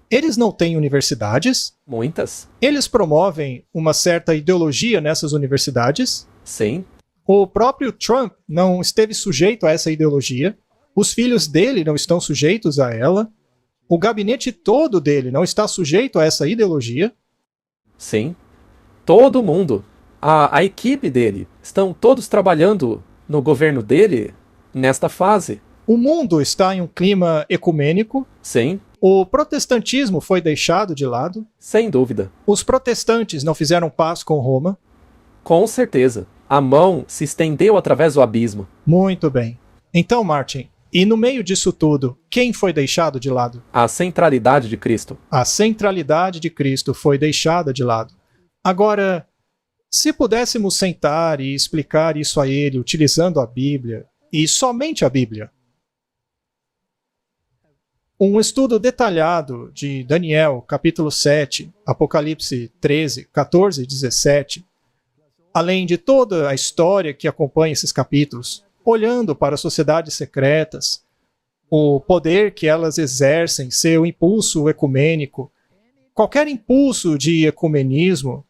Eles não têm universidades. Muitas? Eles promovem uma certa ideologia nessas universidades. Sim. O próprio Trump não esteve sujeito a essa ideologia. Os filhos dele não estão sujeitos a ela. O gabinete todo dele não está sujeito a essa ideologia. Sim. Todo mundo. A equipe dele. Estão todos trabalhando no governo dele nesta fase. O mundo está em um clima ecumênico. Sim. O protestantismo foi deixado de lado. Sem dúvida. Os protestantes não fizeram paz com Roma. Com certeza. A mão se estendeu através do abismo. Muito bem. Então, Martin, e no meio disso tudo, quem foi deixado de lado? A centralidade de Cristo. A centralidade de Cristo foi deixada de lado. Agora, se pudéssemos sentar e explicar isso a ele utilizando a Bíblia, e somente a Bíblia, um estudo detalhado de Daniel, capítulo 7, Apocalipse 13, 14 e 17, além de toda a história que acompanha esses capítulos, olhando para as sociedades secretas, o poder que elas exercem, seu impulso ecumênico, qualquer impulso de ecumenismo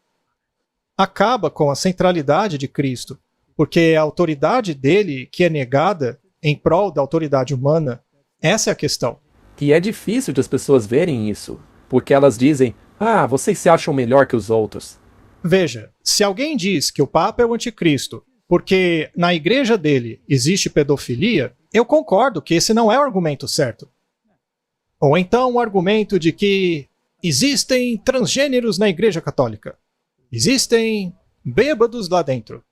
acaba com a centralidade de Cristo, porque é a autoridade dele que é negada em prol da autoridade humana. Essa é a questão. E é difícil de as pessoas verem isso, porque elas dizem, vocês se acham melhor que os outros. Veja, se alguém diz que o Papa é o anticristo porque na igreja dele existe pedofilia, eu concordo que esse não é o argumento certo. Ou então o argumento de que existem transgêneros na igreja católica. Existem bêbados lá dentro.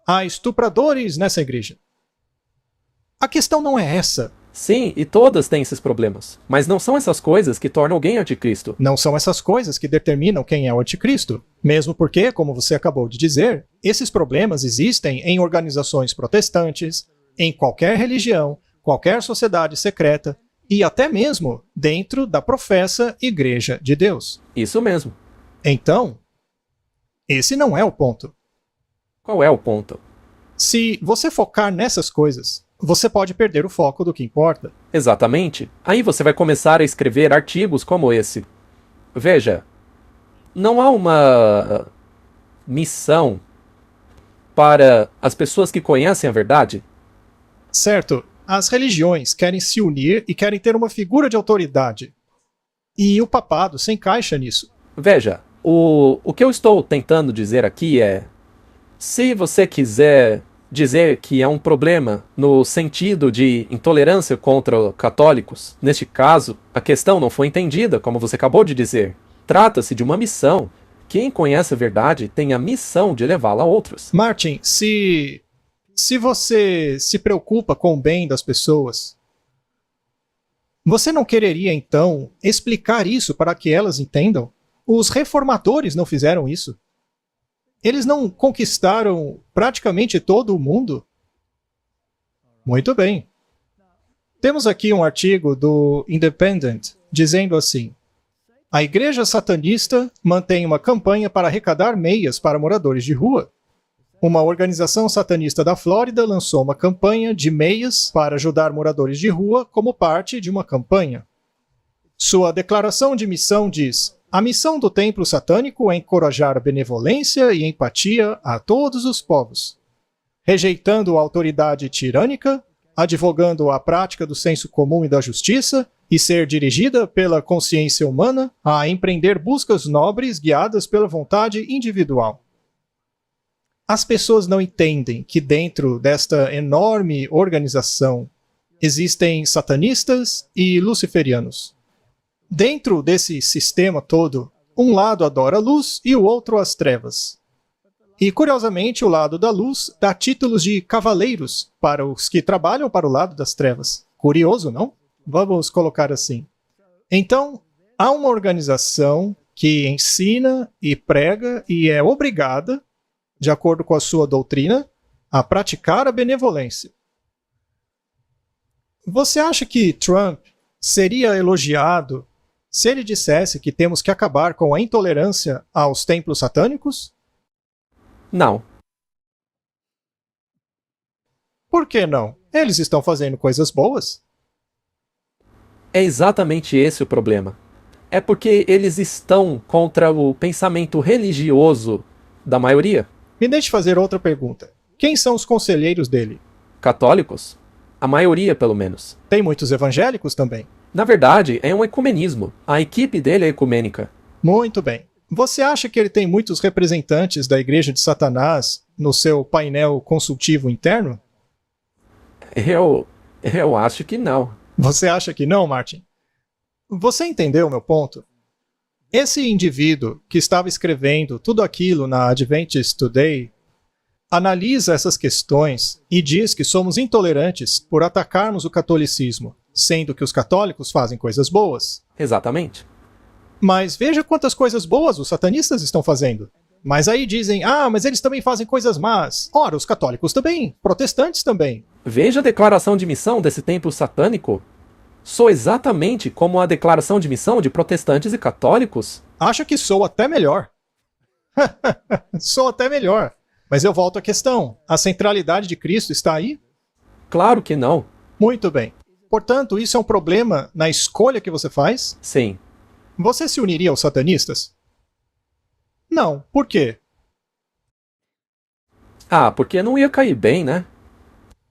Há estupradores nessa igreja. A questão não é essa. Sim, e todas têm esses problemas. Mas não são essas coisas que tornam alguém anticristo. Não são essas coisas que determinam quem é o anticristo. Mesmo porque, como você acabou de dizer, esses problemas existem em organizações protestantes, em qualquer religião, qualquer sociedade secreta e até mesmo dentro da professa Igreja de Deus. Isso mesmo. Então, esse não é o ponto. Qual é o ponto? Se você focar nessas coisas, você pode perder o foco do que importa. Exatamente. Aí você vai começar a escrever artigos como esse. Veja, não há uma missão para as pessoas que conhecem a verdade? Certo, as religiões querem se unir e querem ter uma figura de autoridade. E o papado se encaixa nisso. Veja, o que eu estou tentando dizer aqui é, se você quiser dizer que é um problema no sentido de intolerância contra católicos, neste caso, a questão não foi entendida, como você acabou de dizer. Trata-se de uma missão. Quem conhece a verdade tem a missão de levá-la a outros. Martin, se você se preocupa com o bem das pessoas, você não quereria, então, explicar isso para que elas entendam? Os reformadores não fizeram isso. Eles não conquistaram praticamente todo o mundo? Muito bem. Temos aqui um artigo do Independent dizendo assim: a igreja satanista mantém uma campanha para arrecadar meias para moradores de rua. Uma organização satanista da Flórida lançou uma campanha de meias para ajudar moradores de rua como parte de uma campanha. Sua declaração de missão diz: a missão do templo satânico é encorajar a benevolência e empatia a todos os povos, rejeitando a autoridade tirânica, advogando a prática do senso comum e da justiça, e ser dirigida pela consciência humana a empreender buscas nobres guiadas pela vontade individual. As pessoas não entendem que dentro desta enorme organização existem satanistas e luciferianos. Dentro desse sistema todo, um lado adora a luz e o outro as trevas. E, curiosamente, o lado da luz dá títulos de cavaleiros para os que trabalham para o lado das trevas. Curioso, não? Vamos colocar assim. Então, há uma organização que ensina e prega e é obrigada, de acordo com a sua doutrina, a praticar a benevolência. Você acha que Trump seria elogiado se ele dissesse que temos que acabar com a intolerância aos templos satânicos? Não. Por que não? Eles estão fazendo coisas boas. É exatamente esse o problema. É porque eles estão contra o pensamento religioso da maioria. Me deixe fazer outra pergunta. Quem são os conselheiros dele? Católicos? A maioria, pelo menos. Tem muitos evangélicos também? Na verdade, é um ecumenismo. A equipe dele é ecumênica. Muito bem. Você acha que ele tem muitos representantes da Igreja de Satanás no seu painel consultivo interno? Eu acho que não. Você acha que não, Martin? Você entendeu meu ponto? Esse indivíduo que estava escrevendo tudo aquilo na Adventist Today analisa essas questões e diz que somos intolerantes por atacarmos o catolicismo, sendo que os católicos fazem coisas boas. Exatamente. Mas veja quantas coisas boas os satanistas estão fazendo. Mas aí dizem, mas eles também fazem coisas más. Ora, os católicos também, protestantes também. Veja a declaração de missão desse templo satânico. Sou exatamente como a declaração de missão de protestantes e católicos. Acho que sou até melhor. Sou até melhor. Mas eu volto à questão. A centralidade de Cristo está aí? Claro que não. Muito bem. Portanto, isso é um problema na escolha que você faz? Sim. Você se uniria aos satanistas? Não. Por quê? Porque não ia cair bem, né?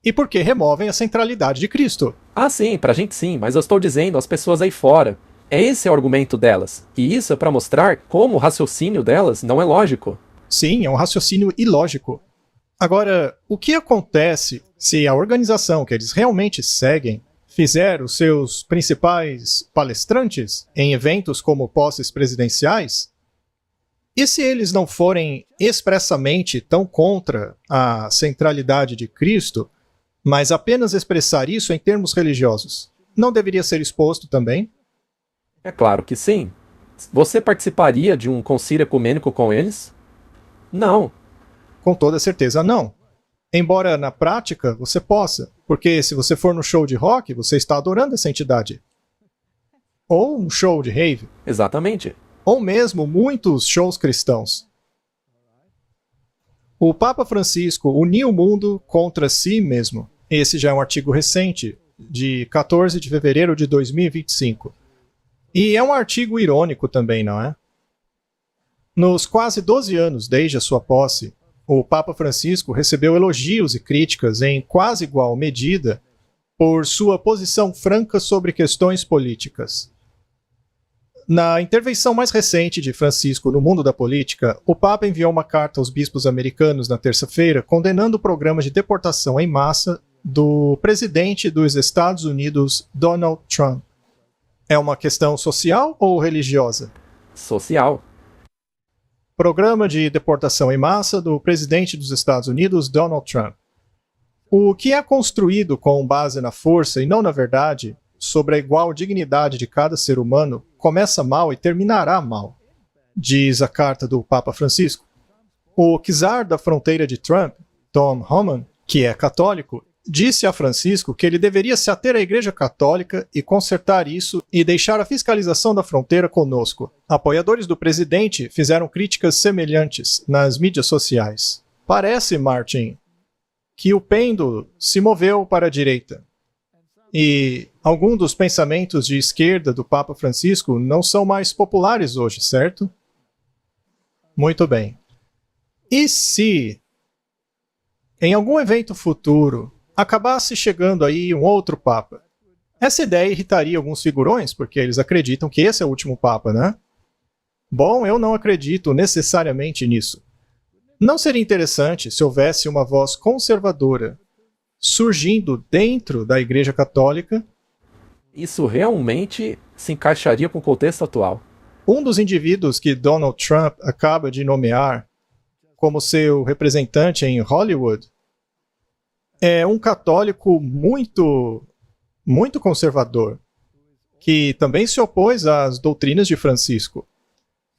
E porque removem a centralidade de Cristo. Sim, pra gente sim, mas eu estou dizendo às pessoas aí fora. Esse é o argumento delas. E isso é pra mostrar como o raciocínio delas não é lógico. Sim, é um raciocínio ilógico. Agora, o que acontece se a organização que eles realmente seguem fizer os seus principais palestrantes em eventos como posses presidenciais? E se eles não forem expressamente tão contra a centralidade de Cristo, mas apenas expressar isso em termos religiosos, não deveria ser exposto também? É claro que sim. Você participaria de um concílio ecumênico com eles? Não. Com toda certeza não. Embora na prática você possa, porque se você for no show de rock, você está adorando essa entidade. Ou um show de rave. Exatamente. Ou mesmo muitos shows cristãos. O Papa Francisco uniu o mundo contra si mesmo. Esse já é um artigo recente, de 14 de fevereiro de 2025. E é um artigo irônico também, não é? Nos quase 12 anos desde a sua posse, o Papa Francisco recebeu elogios e críticas em quase igual medida por sua posição franca sobre questões políticas. Na intervenção mais recente de Francisco no mundo da política, o Papa enviou uma carta aos bispos americanos na terça-feira condenando o programa de deportação em massa do presidente dos Estados Unidos, Donald Trump. É uma questão social ou religiosa? Social. Programa de deportação em massa do presidente dos Estados Unidos, Donald Trump. O que é construído com base na força e não na verdade, sobre a igual dignidade de cada ser humano, começa mal e terminará mal, diz a carta do Papa Francisco. O czar da fronteira de Trump, Tom Homan, que é católico, disse a Francisco que ele deveria se ater à Igreja Católica e consertar isso e deixar a fiscalização da fronteira conosco. Apoiadores do presidente fizeram críticas semelhantes nas mídias sociais. Parece, Martin, que o pêndulo se moveu para a direita. E alguns dos pensamentos de esquerda do Papa Francisco não são mais populares hoje, certo? Muito bem. E se, em algum evento futuro, acabasse chegando aí um outro Papa? Essa ideia irritaria alguns figurões, porque eles acreditam que esse é o último Papa, né? Bom, eu não acredito necessariamente nisso. Não seria interessante se houvesse uma voz conservadora surgindo dentro da Igreja Católica? Isso realmente se encaixaria com o contexto atual. Um dos indivíduos que Donald Trump acaba de nomear como seu representante em Hollywood é um católico muito conservador, que também se opôs às doutrinas de Francisco.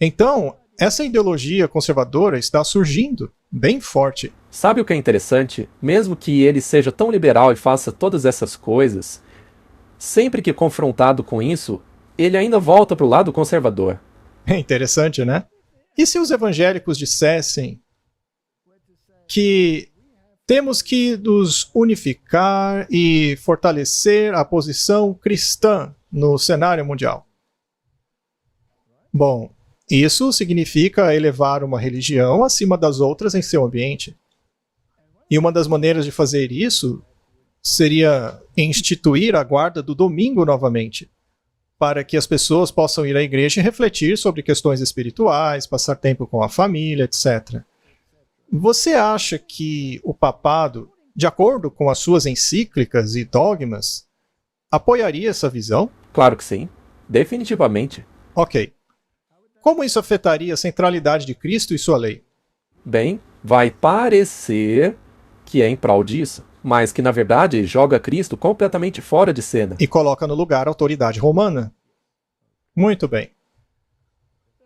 Então, essa ideologia conservadora está surgindo bem forte. Sabe o que é interessante? Mesmo que ele seja tão liberal e faça todas essas coisas, sempre que confrontado com isso, ele ainda volta para o lado conservador. É interessante, né? E se os evangélicos dissessem que temos que nos unificar e fortalecer a posição cristã no cenário mundial? Bom, isso significa elevar uma religião acima das outras em seu ambiente. E uma das maneiras de fazer isso seria instituir a guarda do domingo novamente, para que as pessoas possam ir à igreja e refletir sobre questões espirituais, passar tempo com a família, etc. Você acha que o papado, de acordo com as suas encíclicas e dogmas, apoiaria essa visão? Claro que sim. Definitivamente. Ok. Como isso afetaria a centralidade de Cristo e sua lei? Bem, vai parecer que é em prol disso, mas que na verdade joga Cristo completamente fora de cena. E coloca no lugar a autoridade romana? Muito bem.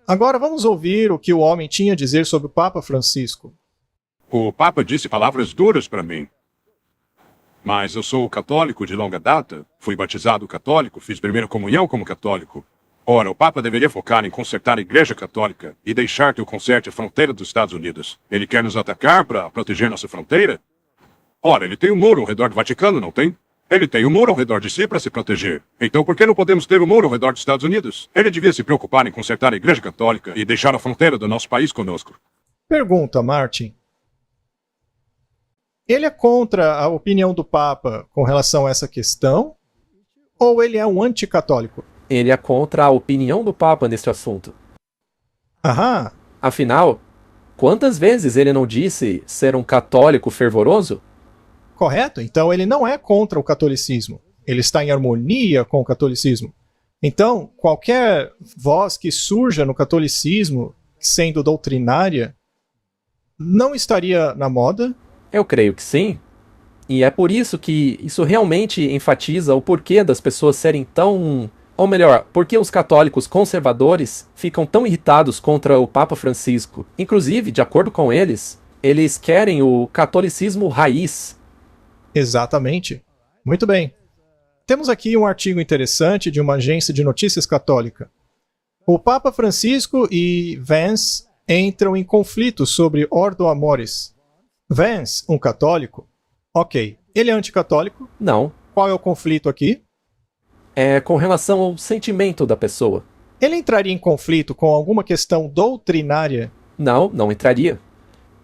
Agora vamos ouvir o que o homem tinha a dizer sobre o Papa Francisco. O Papa disse palavras duras para mim. Mas eu sou católico de longa data, fui batizado católico, fiz primeira comunhão como católico. Ora, o Papa deveria focar em consertar a Igreja Católica e deixar que o conserte a fronteira dos Estados Unidos. Ele quer nos atacar para proteger nossa fronteira? Ora, ele tem um muro ao redor do Vaticano, não tem? Ele tem um muro ao redor de si para se proteger. Então por que não podemos ter um muro ao redor dos Estados Unidos? Ele devia se preocupar em consertar a Igreja Católica e deixar a fronteira do nosso país conosco. Pergunta, Martin. Ele é contra a opinião do Papa com relação a essa questão? Ou ele é um anticatólico? Ele é contra a opinião do Papa neste assunto. Aham. Afinal, quantas vezes ele não disse ser um católico fervoroso? Correto? Então ele não é contra o catolicismo. Ele está em harmonia com o catolicismo. Então, qualquer voz que surja no catolicismo, sendo doutrinária, não estaria na moda? Eu creio que sim. E é por isso que isso realmente enfatiza o porquê das pessoas serem tão... Ou melhor, por que os católicos conservadores ficam tão irritados contra o Papa Francisco? Inclusive, de acordo com eles querem o catolicismo raiz. Exatamente. Muito bem. Temos aqui um artigo interessante de uma agência de notícias católica. O Papa Francisco e Vance entram em conflito sobre Ordo Amoris. Vance, um católico? Ok. Ele é anticatólico? Não. Qual é o conflito aqui? É com relação ao sentimento da pessoa. Ele entraria em conflito com alguma questão doutrinária? Não, não entraria.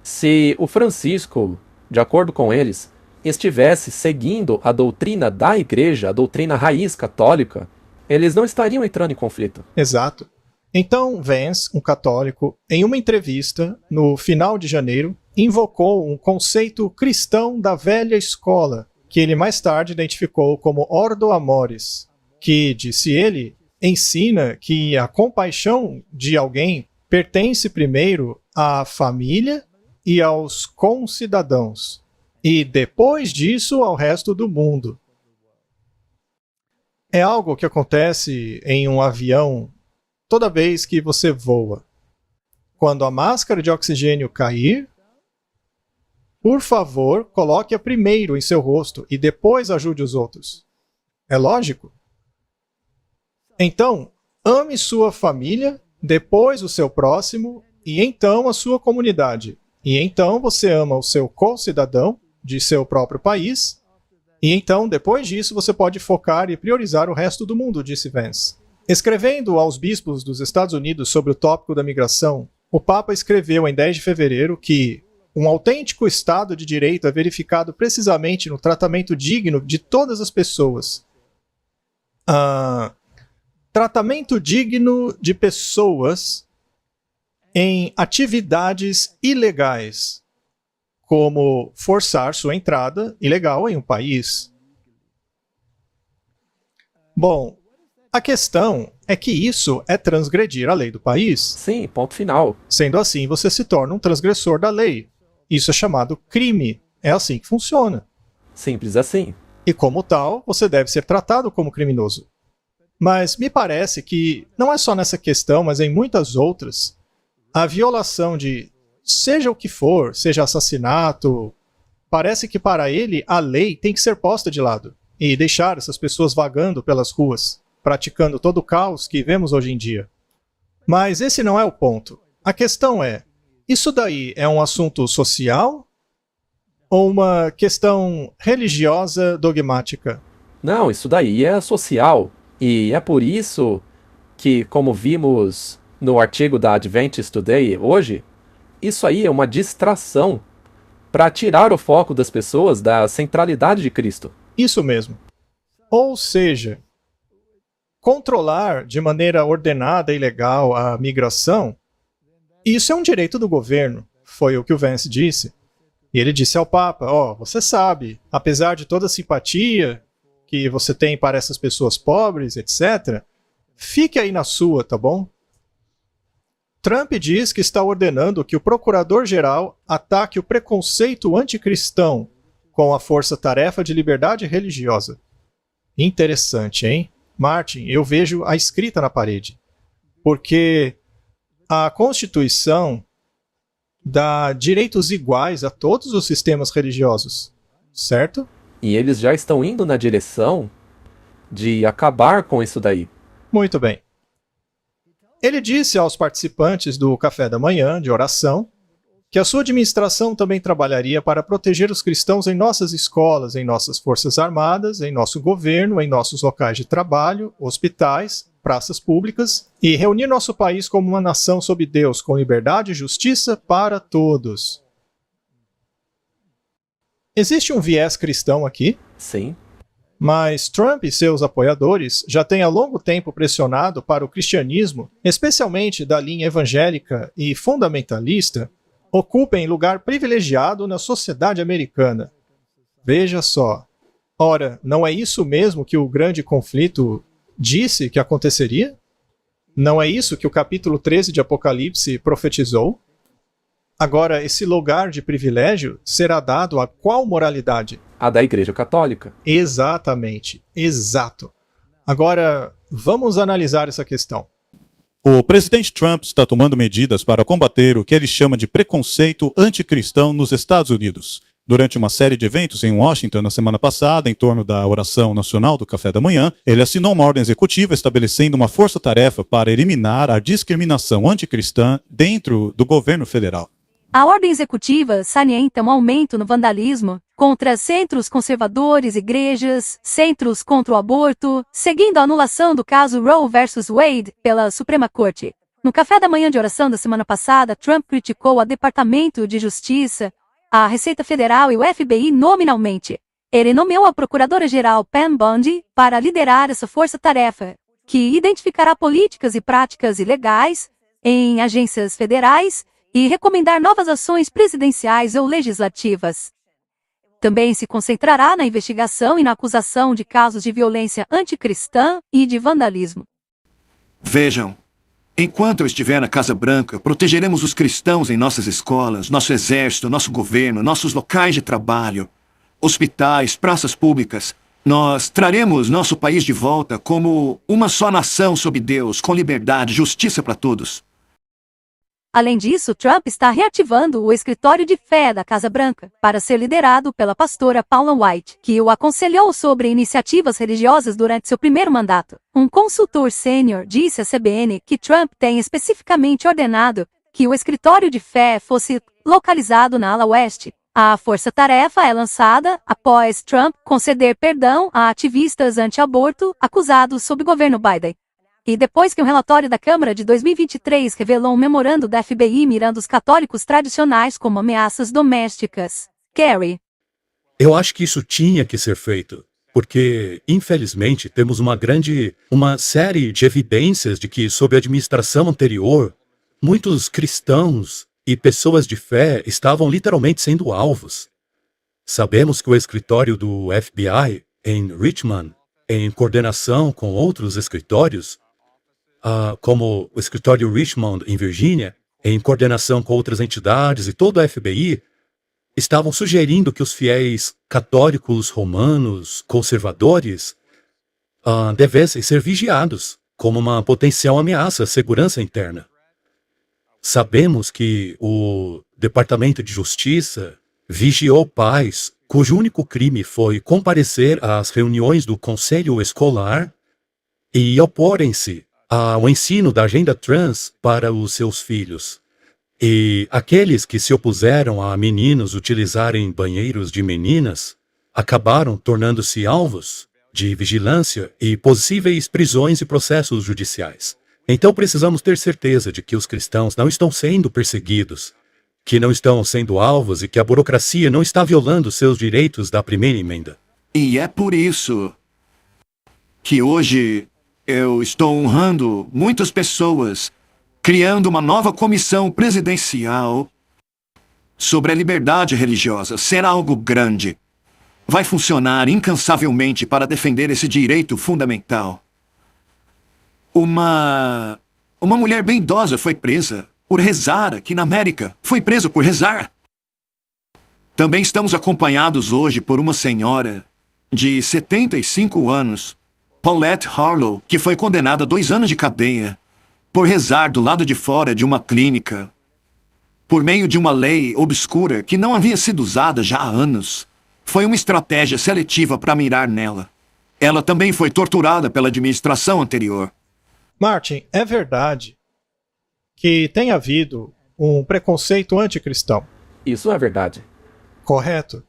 Se o Francisco, de acordo com eles, estivesse seguindo a doutrina da igreja, a doutrina raiz católica, eles não estariam entrando em conflito. Exato. Então, Vance, um católico, em uma entrevista, no final de janeiro, invocou um conceito cristão da velha escola, que ele mais tarde identificou como Ordo Amoris, que, disse ele, ensina que a compaixão de alguém pertence primeiro à família e aos concidadãos, e depois disso ao resto do mundo. É algo que acontece em um avião toda vez que você voa. Quando a máscara de oxigênio cair, por favor, coloque-a primeiro em seu rosto e depois ajude os outros. É lógico? Então, ame sua família, depois o seu próximo e então a sua comunidade. E então você ama o seu co-cidadão de seu próprio país. E então, depois disso, você pode focar e priorizar o resto do mundo, disse Vance. Escrevendo aos bispos dos Estados Unidos sobre o tópico da migração, o Papa escreveu em 10 de fevereiro que um autêntico Estado de Direito é verificado precisamente no tratamento digno de todas as pessoas. Tratamento digno de pessoas em atividades ilegais, como forçar sua entrada ilegal em um país. Bom, a questão é que isso é transgredir a lei do país. Sim, ponto final. Sendo assim, você se torna um transgressor da lei. Isso é chamado crime. É assim que funciona. Simples assim. E como tal, você deve ser tratado como criminoso. Mas me parece que, não é só nessa questão, mas em muitas outras, a violação de seja o que for, seja assassinato, parece que para ele a lei tem que ser posta de lado e deixar essas pessoas vagando pelas ruas, praticando todo o caos que vemos hoje em dia. Mas esse não é o ponto. A questão é, isso daí é um assunto social ou uma questão religiosa dogmática? Não, isso daí é social. E é por isso que, como vimos no artigo da Adventist Today hoje, isso aí é uma distração para tirar o foco das pessoas da centralidade de Cristo. Isso mesmo. Ou seja, controlar de maneira ordenada e legal a migração, isso é um direito do governo, foi o que o Vance disse. E ele disse ao Papa, você sabe, apesar de toda a simpatia que você tem para essas pessoas pobres, etc., fique aí na sua, tá bom? Trump diz que está ordenando que o procurador-geral ataque o preconceito anticristão com a Força-Tarefa de Liberdade Religiosa. Interessante, hein? Martin, eu vejo a escrita na parede. Porque a Constituição dá direitos iguais a todos os sistemas religiosos, certo? E eles já estão indo na direção de acabar com isso daí. Muito bem. Ele disse aos participantes do café da manhã, de oração, que a sua administração também trabalharia para proteger os cristãos em nossas escolas, em nossas forças armadas, em nosso governo, em nossos locais de trabalho, hospitais, praças públicas, e reunir nosso país como uma nação sob Deus, com liberdade e justiça para todos. Existe um viés cristão aqui? Sim. Mas Trump e seus apoiadores já têm há longo tempo pressionado para o cristianismo, especialmente da linha evangélica e fundamentalista, ocupem lugar privilegiado na sociedade americana. Veja só. Ora, não é isso mesmo que o grande conflito disse que aconteceria? Não é isso que o capítulo 13 de Apocalipse profetizou? Agora, esse lugar de privilégio será dado a qual moralidade? A da Igreja Católica. Exatamente, exato. Agora, vamos analisar essa questão. O presidente Trump está tomando medidas para combater o que ele chama de preconceito anticristão nos Estados Unidos. Durante uma série de eventos em Washington na semana passada, em torno da oração nacional do café da manhã, ele assinou uma ordem executiva estabelecendo uma força-tarefa para eliminar a discriminação anticristã dentro do governo federal. A ordem executiva salienta um aumento no vandalismo contra centros conservadores, igrejas, centros contra o aborto, seguindo a anulação do caso Roe vs. Wade pela Suprema Corte. No café da manhã de oração da semana passada, Trump criticou o Departamento de Justiça, a Receita Federal e o FBI nominalmente. Ele nomeou a Procuradora-Geral Pam Bondi para liderar essa força-tarefa, que identificará políticas e práticas ilegais em agências federais e recomendar novas ações presidenciais ou legislativas. Também se concentrará na investigação e na acusação de casos de violência anticristã e de vandalismo. Vejam, enquanto eu estiver na Casa Branca, protegeremos os cristãos em nossas escolas, nosso exército, nosso governo, nossos locais de trabalho, hospitais, praças públicas. Nós traremos nosso país de volta como uma só nação sob Deus, com liberdade e justiça para todos. Além disso, Trump está reativando o escritório de fé da Casa Branca para ser liderado pela pastora Paula White, que o aconselhou sobre iniciativas religiosas durante seu primeiro mandato. Um consultor sênior disse à CBN que Trump tem especificamente ordenado que o escritório de fé fosse localizado na ala oeste. A força-tarefa é lançada após Trump conceder perdão a ativistas anti-aborto acusados sob o governo Biden. E depois que um relatório da Câmara de 2023 revelou um memorando da FBI mirando os católicos tradicionais como ameaças domésticas. Kerry. Eu acho que isso tinha que ser feito, porque, infelizmente, temos uma série de evidências de que, sob a administração anterior, muitos cristãos e pessoas de fé estavam literalmente sendo alvos. Sabemos que o escritório do FBI em Richmond, em coordenação com outros escritórios, como o escritório Richmond em Virgínia, em coordenação com outras entidades e todo o FBI, estavam sugerindo que os fiéis católicos romanos conservadores devessem ser vigiados como uma potencial ameaça à segurança interna. Sabemos que o Departamento de Justiça vigiou pais cujo único crime foi comparecer às reuniões do conselho escolar e oporem-se ao ensino da agenda trans para os seus filhos. E aqueles que se opuseram a meninos utilizarem banheiros de meninas acabaram tornando-se alvos de vigilância e possíveis prisões e processos judiciais. Então precisamos ter certeza de que os cristãos não estão sendo perseguidos, que não estão sendo alvos e que a burocracia não está violando seus direitos da primeira emenda. E é por isso que hoje eu estou honrando muitas pessoas, criando uma nova comissão presidencial sobre a liberdade religiosa. Será algo grande. Vai funcionar incansavelmente para defender esse direito fundamental. Uma mulher bem idosa foi presa por rezar aqui na América. Foi presa por rezar. Também estamos acompanhados hoje por uma senhora de 75 anos, Paulette Harlow, que foi condenada a 2 anos de cadeia por rezar do lado de fora de uma clínica, por meio de uma lei obscura que não havia sido usada já há anos. Foi uma estratégia seletiva para mirar nela. Ela também foi torturada pela administração anterior. Martin, é verdade que tem havido um preconceito anticristão, Isso é verdade. correto?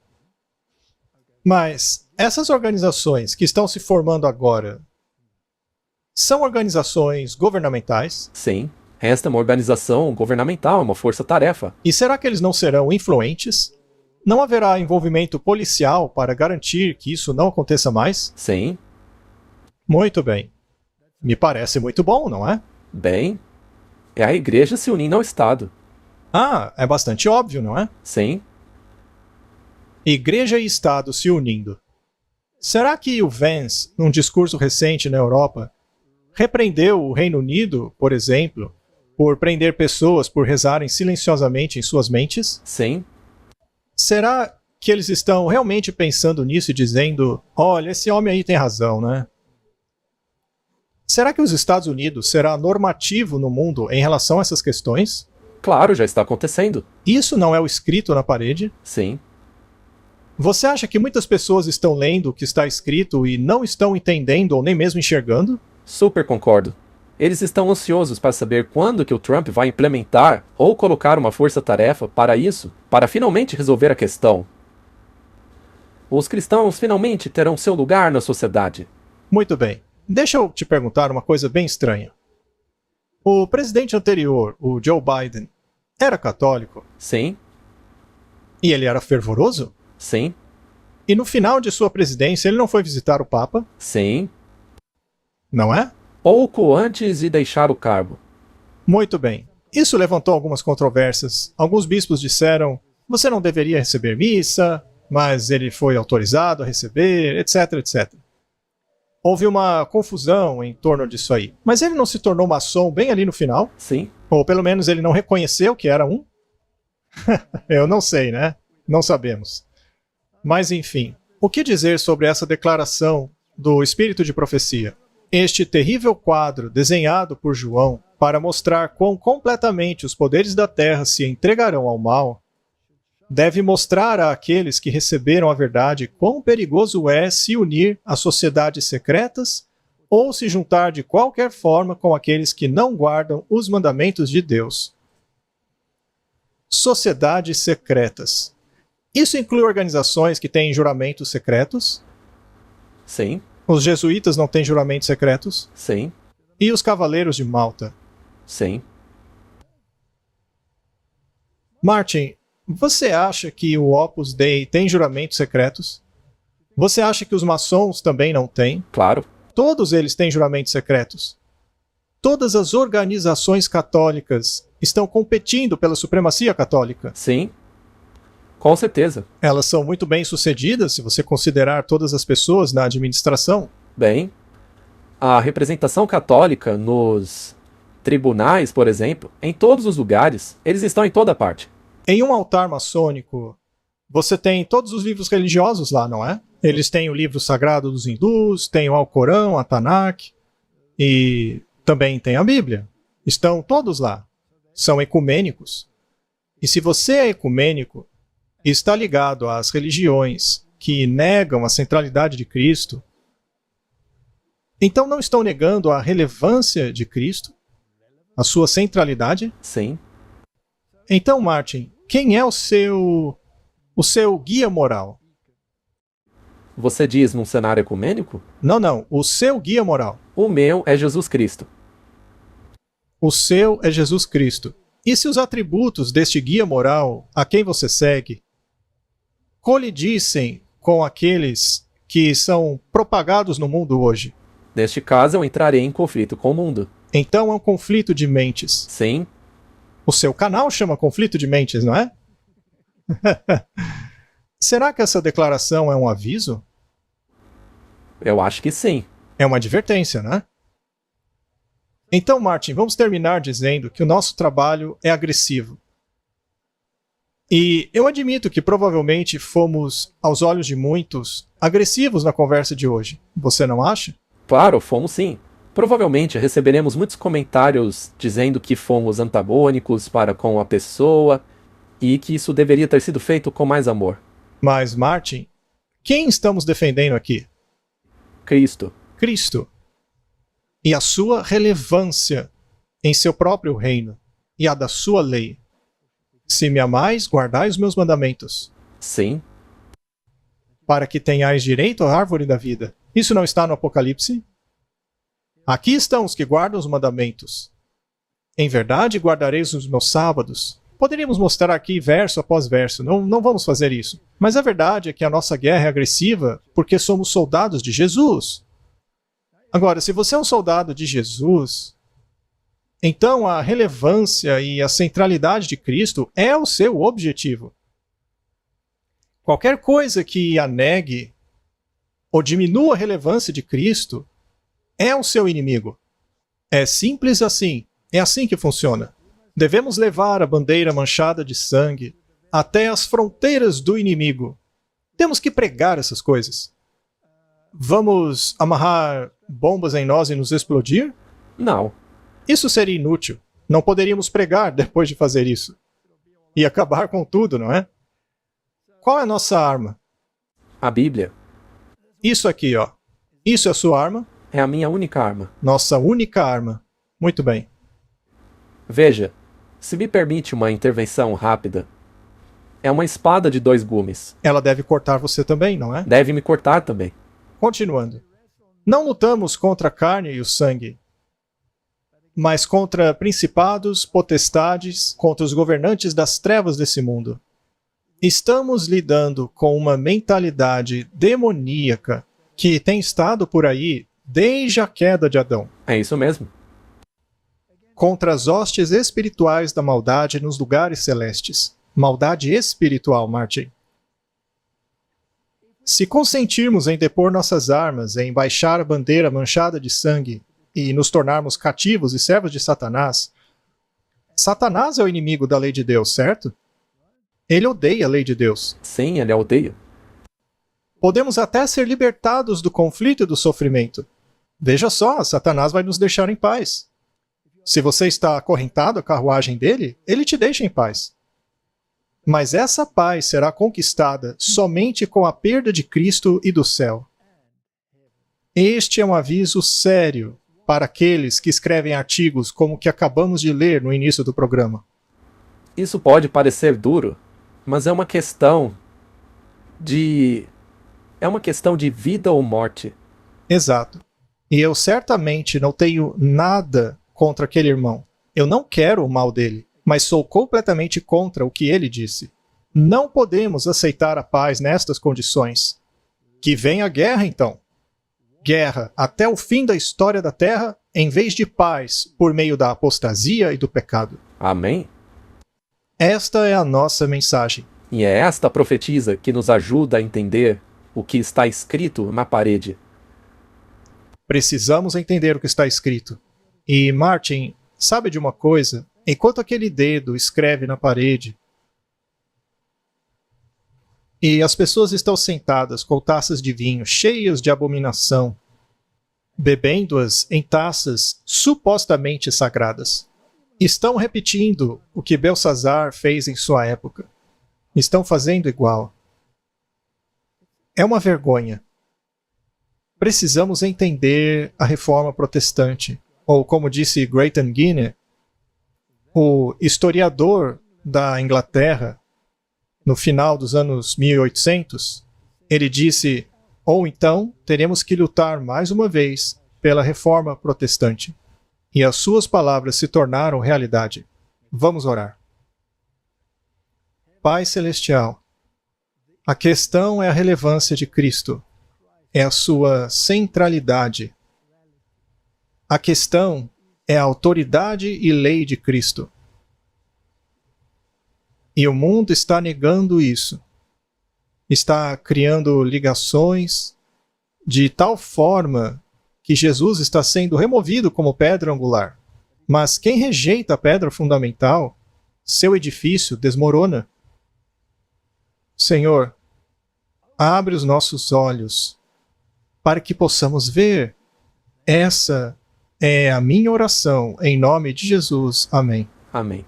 Mas essas organizações que estão se formando agora são organizações governamentais? Sim. Esta é uma organização governamental, uma força-tarefa. E será que eles não serão influentes? Não haverá envolvimento policial para garantir que isso não aconteça mais? Sim. Muito bem. Me parece muito bom, não é? Bem, é a igreja se unindo ao Estado. Ah, é bastante óbvio, não é? Sim. Igreja e Estado se unindo. Será que o Vance, num discurso recente na Europa, repreendeu o Reino Unido, por exemplo, por prender pessoas por rezarem silenciosamente em suas mentes? Sim. Será que eles estão realmente pensando nisso e dizendo: olha, esse homem aí tem razão, né? Será que os Estados Unidos será normativo no mundo em relação a essas questões? Claro, já está acontecendo. Isso não é o escrito na parede? Sim. Você acha que muitas pessoas estão lendo o que está escrito e não estão entendendo ou nem mesmo enxergando? Super concordo. Eles estão ansiosos para saber quando que o Trump vai implementar ou colocar uma força-tarefa para isso, para finalmente resolver a questão. Os cristãos finalmente terão seu lugar na sociedade. Muito bem. Deixa eu te perguntar uma coisa bem estranha. O presidente anterior, o Joe Biden, era católico? Sim. E ele era fervoroso? Sim. E no final de sua presidência ele não foi visitar o Papa? Sim. Não é? Pouco antes de deixar o cargo. Muito bem. Isso levantou algumas controvérsias. Alguns bispos disseram: você não deveria receber missa, mas ele foi autorizado a receber, etc, etc. Houve uma confusão em torno disso aí. Mas ele não se tornou maçom bem ali no final? Sim. Ou pelo menos ele não reconheceu que era um? Eu não sei, né? Não sabemos. Mas enfim, o que dizer sobre essa declaração do espírito de profecia? Este terrível quadro desenhado por João para mostrar quão completamente os poderes da terra se entregarão ao mal, deve mostrar àqueles que receberam a verdade quão perigoso é se unir a sociedades secretas ou se juntar de qualquer forma com aqueles que não guardam os mandamentos de Deus. Sociedades secretas. Isso inclui organizações que têm juramentos secretos? Sim. Os jesuítas não têm juramentos secretos? Sim. E os cavaleiros de Malta? Sim. Martin, você acha que o Opus Dei tem juramentos secretos? Você acha que os maçons também não têm? Claro. Todos eles têm juramentos secretos. Todas as organizações católicas estão competindo pela supremacia católica. Sim. Com certeza. Elas são muito bem sucedidas se você considerar todas as pessoas na administração. Bem, a representação católica nos tribunais, por exemplo, em todos os lugares, eles estão em toda parte. Em um altar maçônico, você tem todos os livros religiosos lá, não é? Eles têm o livro sagrado dos hindus, tem o Alcorão, a Tanakh, e também tem a Bíblia. Estão todos lá. São ecumênicos. E se você é ecumênico e está ligado às religiões que negam a centralidade de Cristo, então não estão negando a relevância de Cristo, a sua centralidade? Sim. Então, Martin, quem é o seu guia moral? Você diz num cenário ecumênico? Não, o seu guia moral. O meu é Jesus Cristo. O seu é Jesus Cristo. E se os atributos deste guia moral a quem você segue colidissem com aqueles que são propagados no mundo hoje? Neste caso, eu entrarei em conflito com o mundo. Então é um conflito de mentes. Sim, O seu canal chama conflito de mentes, não é? Será que essa declaração é um aviso? eu acho que sim. É uma advertência, né? Então, Martin, vamos terminar dizendo que o nosso trabalho é agressivo. E eu admito que provavelmente fomos, aos olhos de muitos, agressivos na conversa de hoje. Você não acha? Claro, fomos sim. Provavelmente receberemos muitos comentários dizendo que fomos antagônicos para com a pessoa e que isso deveria ter sido feito com mais amor. Mas, Martin, quem estamos defendendo aqui? Cristo. Cristo. E a sua relevância em seu próprio reino e a da sua lei. Se me amais, guardai os meus mandamentos, Sim, para que tenhais direito à árvore da vida. Isso não está no Apocalipse? Aqui estão os que guardam os mandamentos. Em verdade, guardareis os meus sábados. Poderíamos mostrar aqui verso após verso, não vamos fazer isso. Mas a verdade é que a nossa guerra é agressiva porque somos soldados de Jesus. Agora, se você é um soldado de Jesus, então a relevância e a centralidade de Cristo é o seu objetivo. Qualquer coisa que a negue ou diminua a relevância de Cristo é o seu inimigo. É simples assim. É assim que funciona. Devemos levar a bandeira manchada de sangue até as fronteiras do inimigo. Temos que pregar essas coisas. Vamos amarrar bombas em nós e nos explodir? não. Isso seria inútil. Não poderíamos pregar depois de fazer isso. E acabar com tudo, não é? Qual é a nossa arma? A Bíblia Isso aqui, ó. Isso é a sua arma? é a minha única arma. Nossa única arma. Muito bem. Veja, se me permite uma intervenção rápida, é uma espada de 2 gumes. Ela deve cortar você também, não é? Deve me cortar também. Continuando. Não lutamos contra a carne e o sangue, mas contra principados, potestades, contra os governantes das trevas desse mundo. Estamos lidando com uma mentalidade demoníaca que tem estado por aí desde a queda de Adão. É isso mesmo. Contra as hostes espirituais da maldade nos lugares celestes. Maldade espiritual, Martin. Se consentirmos em depor nossas armas, em baixar a bandeira manchada de sangue e nos tornarmos cativos e servos de Satanás, Satanás é o inimigo da lei de Deus, certo? Ele odeia a lei de Deus. Sim, ele a odeia. Podemos até ser libertados do conflito e do sofrimento. Veja só, Satanás vai nos deixar em paz. Se você está acorrentado à carruagem dele, ele te deixa em paz. Mas essa paz será conquistada somente com a perda de Cristo e do céu. Este é um aviso sério para aqueles que escrevem artigos como o que acabamos de ler no início do programa. Isso pode parecer duro, mas é uma questão de vida ou morte. Exato. E eu certamente não tenho nada contra aquele irmão. Eu não quero o mal dele, mas sou completamente contra o que ele disse. Não podemos aceitar a paz nestas condições. Que venha a guerra, então. Guerra até o fim da história da Terra, em vez de paz por meio da apostasia e do pecado. Amém? Esta é a nossa mensagem. E é esta profetisa que nos ajuda a entender o que está escrito na parede. Precisamos entender o que está escrito. E, Martin, sabe de uma coisa? Enquanto aquele dedo escreve na parede e as pessoas estão sentadas com taças de vinho cheias de abominação, bebendo-as em taças supostamente sagradas, estão repetindo o que Belsazar fez em sua época. Estão fazendo igual. É uma vergonha. Precisamos entender a reforma protestante, ou como disse Grayton Guinea, o historiador da Inglaterra, no final dos anos 1800, ele disse, ou então teremos que lutar mais uma vez pela reforma protestante. e as suas palavras se tornaram realidade. Vamos orar. Pai Celestial, a questão é a relevância de Cristo, é a sua centralidade. A questão é a autoridade e lei de Cristo. E o mundo está negando isso. Está criando ligações de tal forma que Jesus está sendo removido como pedra angular. Mas quem rejeita a pedra fundamental, seu edifício desmorona. Senhor, abre os nossos olhos para que possamos ver. Essa é a minha oração, em nome de Jesus. Amém. Amém.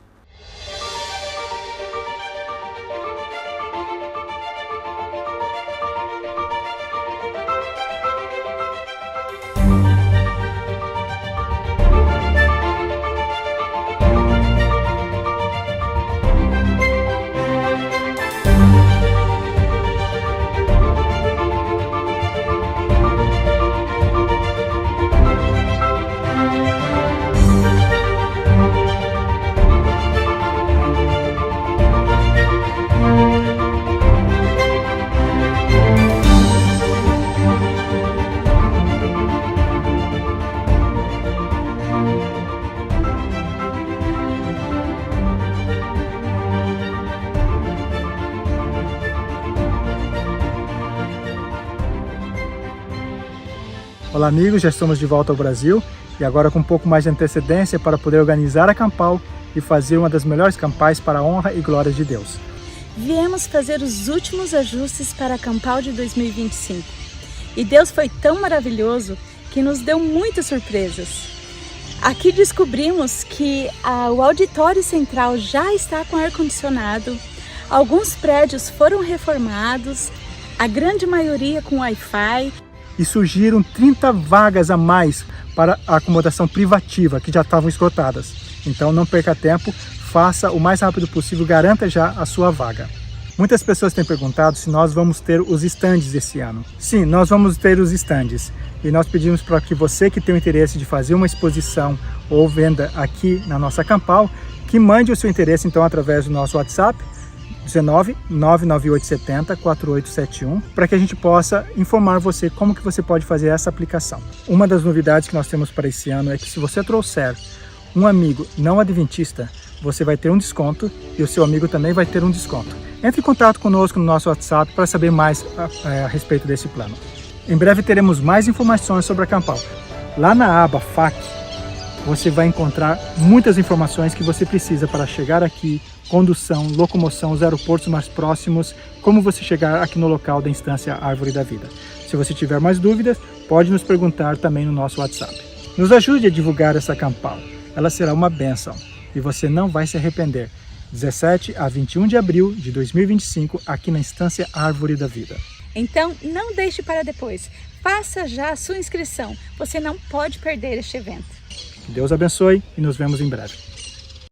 Olá amigos, já estamos de volta ao Brasil e agora com um pouco mais de antecedência para poder organizar a Campal e fazer uma das melhores campais para a honra e glória de Deus. Viemos fazer os últimos ajustes para a Campal de 2025 e Deus foi tão maravilhoso que nos deu muitas surpresas. Aqui descobrimos que o auditório central já está com ar-condicionado, alguns prédios foram reformados, a grande maioria com Wi-Fi. E surgiram 30 vagas a mais para a acomodação privativa, que já estavam esgotadas. Então não perca tempo, faça o mais rápido possível, garanta já a sua vaga. Muitas pessoas têm perguntado se nós vamos ter os estandes esse ano. Sim, nós vamos ter os estandes. E nós pedimos para que você que tem o interesse de fazer uma exposição ou venda aqui na nossa Campal, que mande o seu interesse então através do nosso WhatsApp, 19 99870 4871, para que a gente possa informar você como que você pode fazer essa aplicação. Uma das novidades que nós temos para esse ano é que se você trouxer um amigo não adventista, você vai ter um desconto e o seu amigo também vai ter um desconto. Entre em contato conosco no nosso WhatsApp para saber mais a respeito desse plano. Em breve teremos mais informações sobre a Campal. Lá na aba FAQ, você vai encontrar muitas informações que você precisa para chegar aqui, condução, locomoção, os aeroportos mais próximos, como você chegar aqui no local da instância Árvore da Vida. Se você tiver mais dúvidas, pode nos perguntar também no nosso WhatsApp. Nos ajude a divulgar essa Campal. Ela será uma bênção e você não vai se arrepender. 17 a 21 de abril de 2025, aqui na instância Árvore da Vida. Então, não deixe para depois. Faça já a sua inscrição. Você não pode perder este evento. Que Deus abençoe e nos vemos em breve.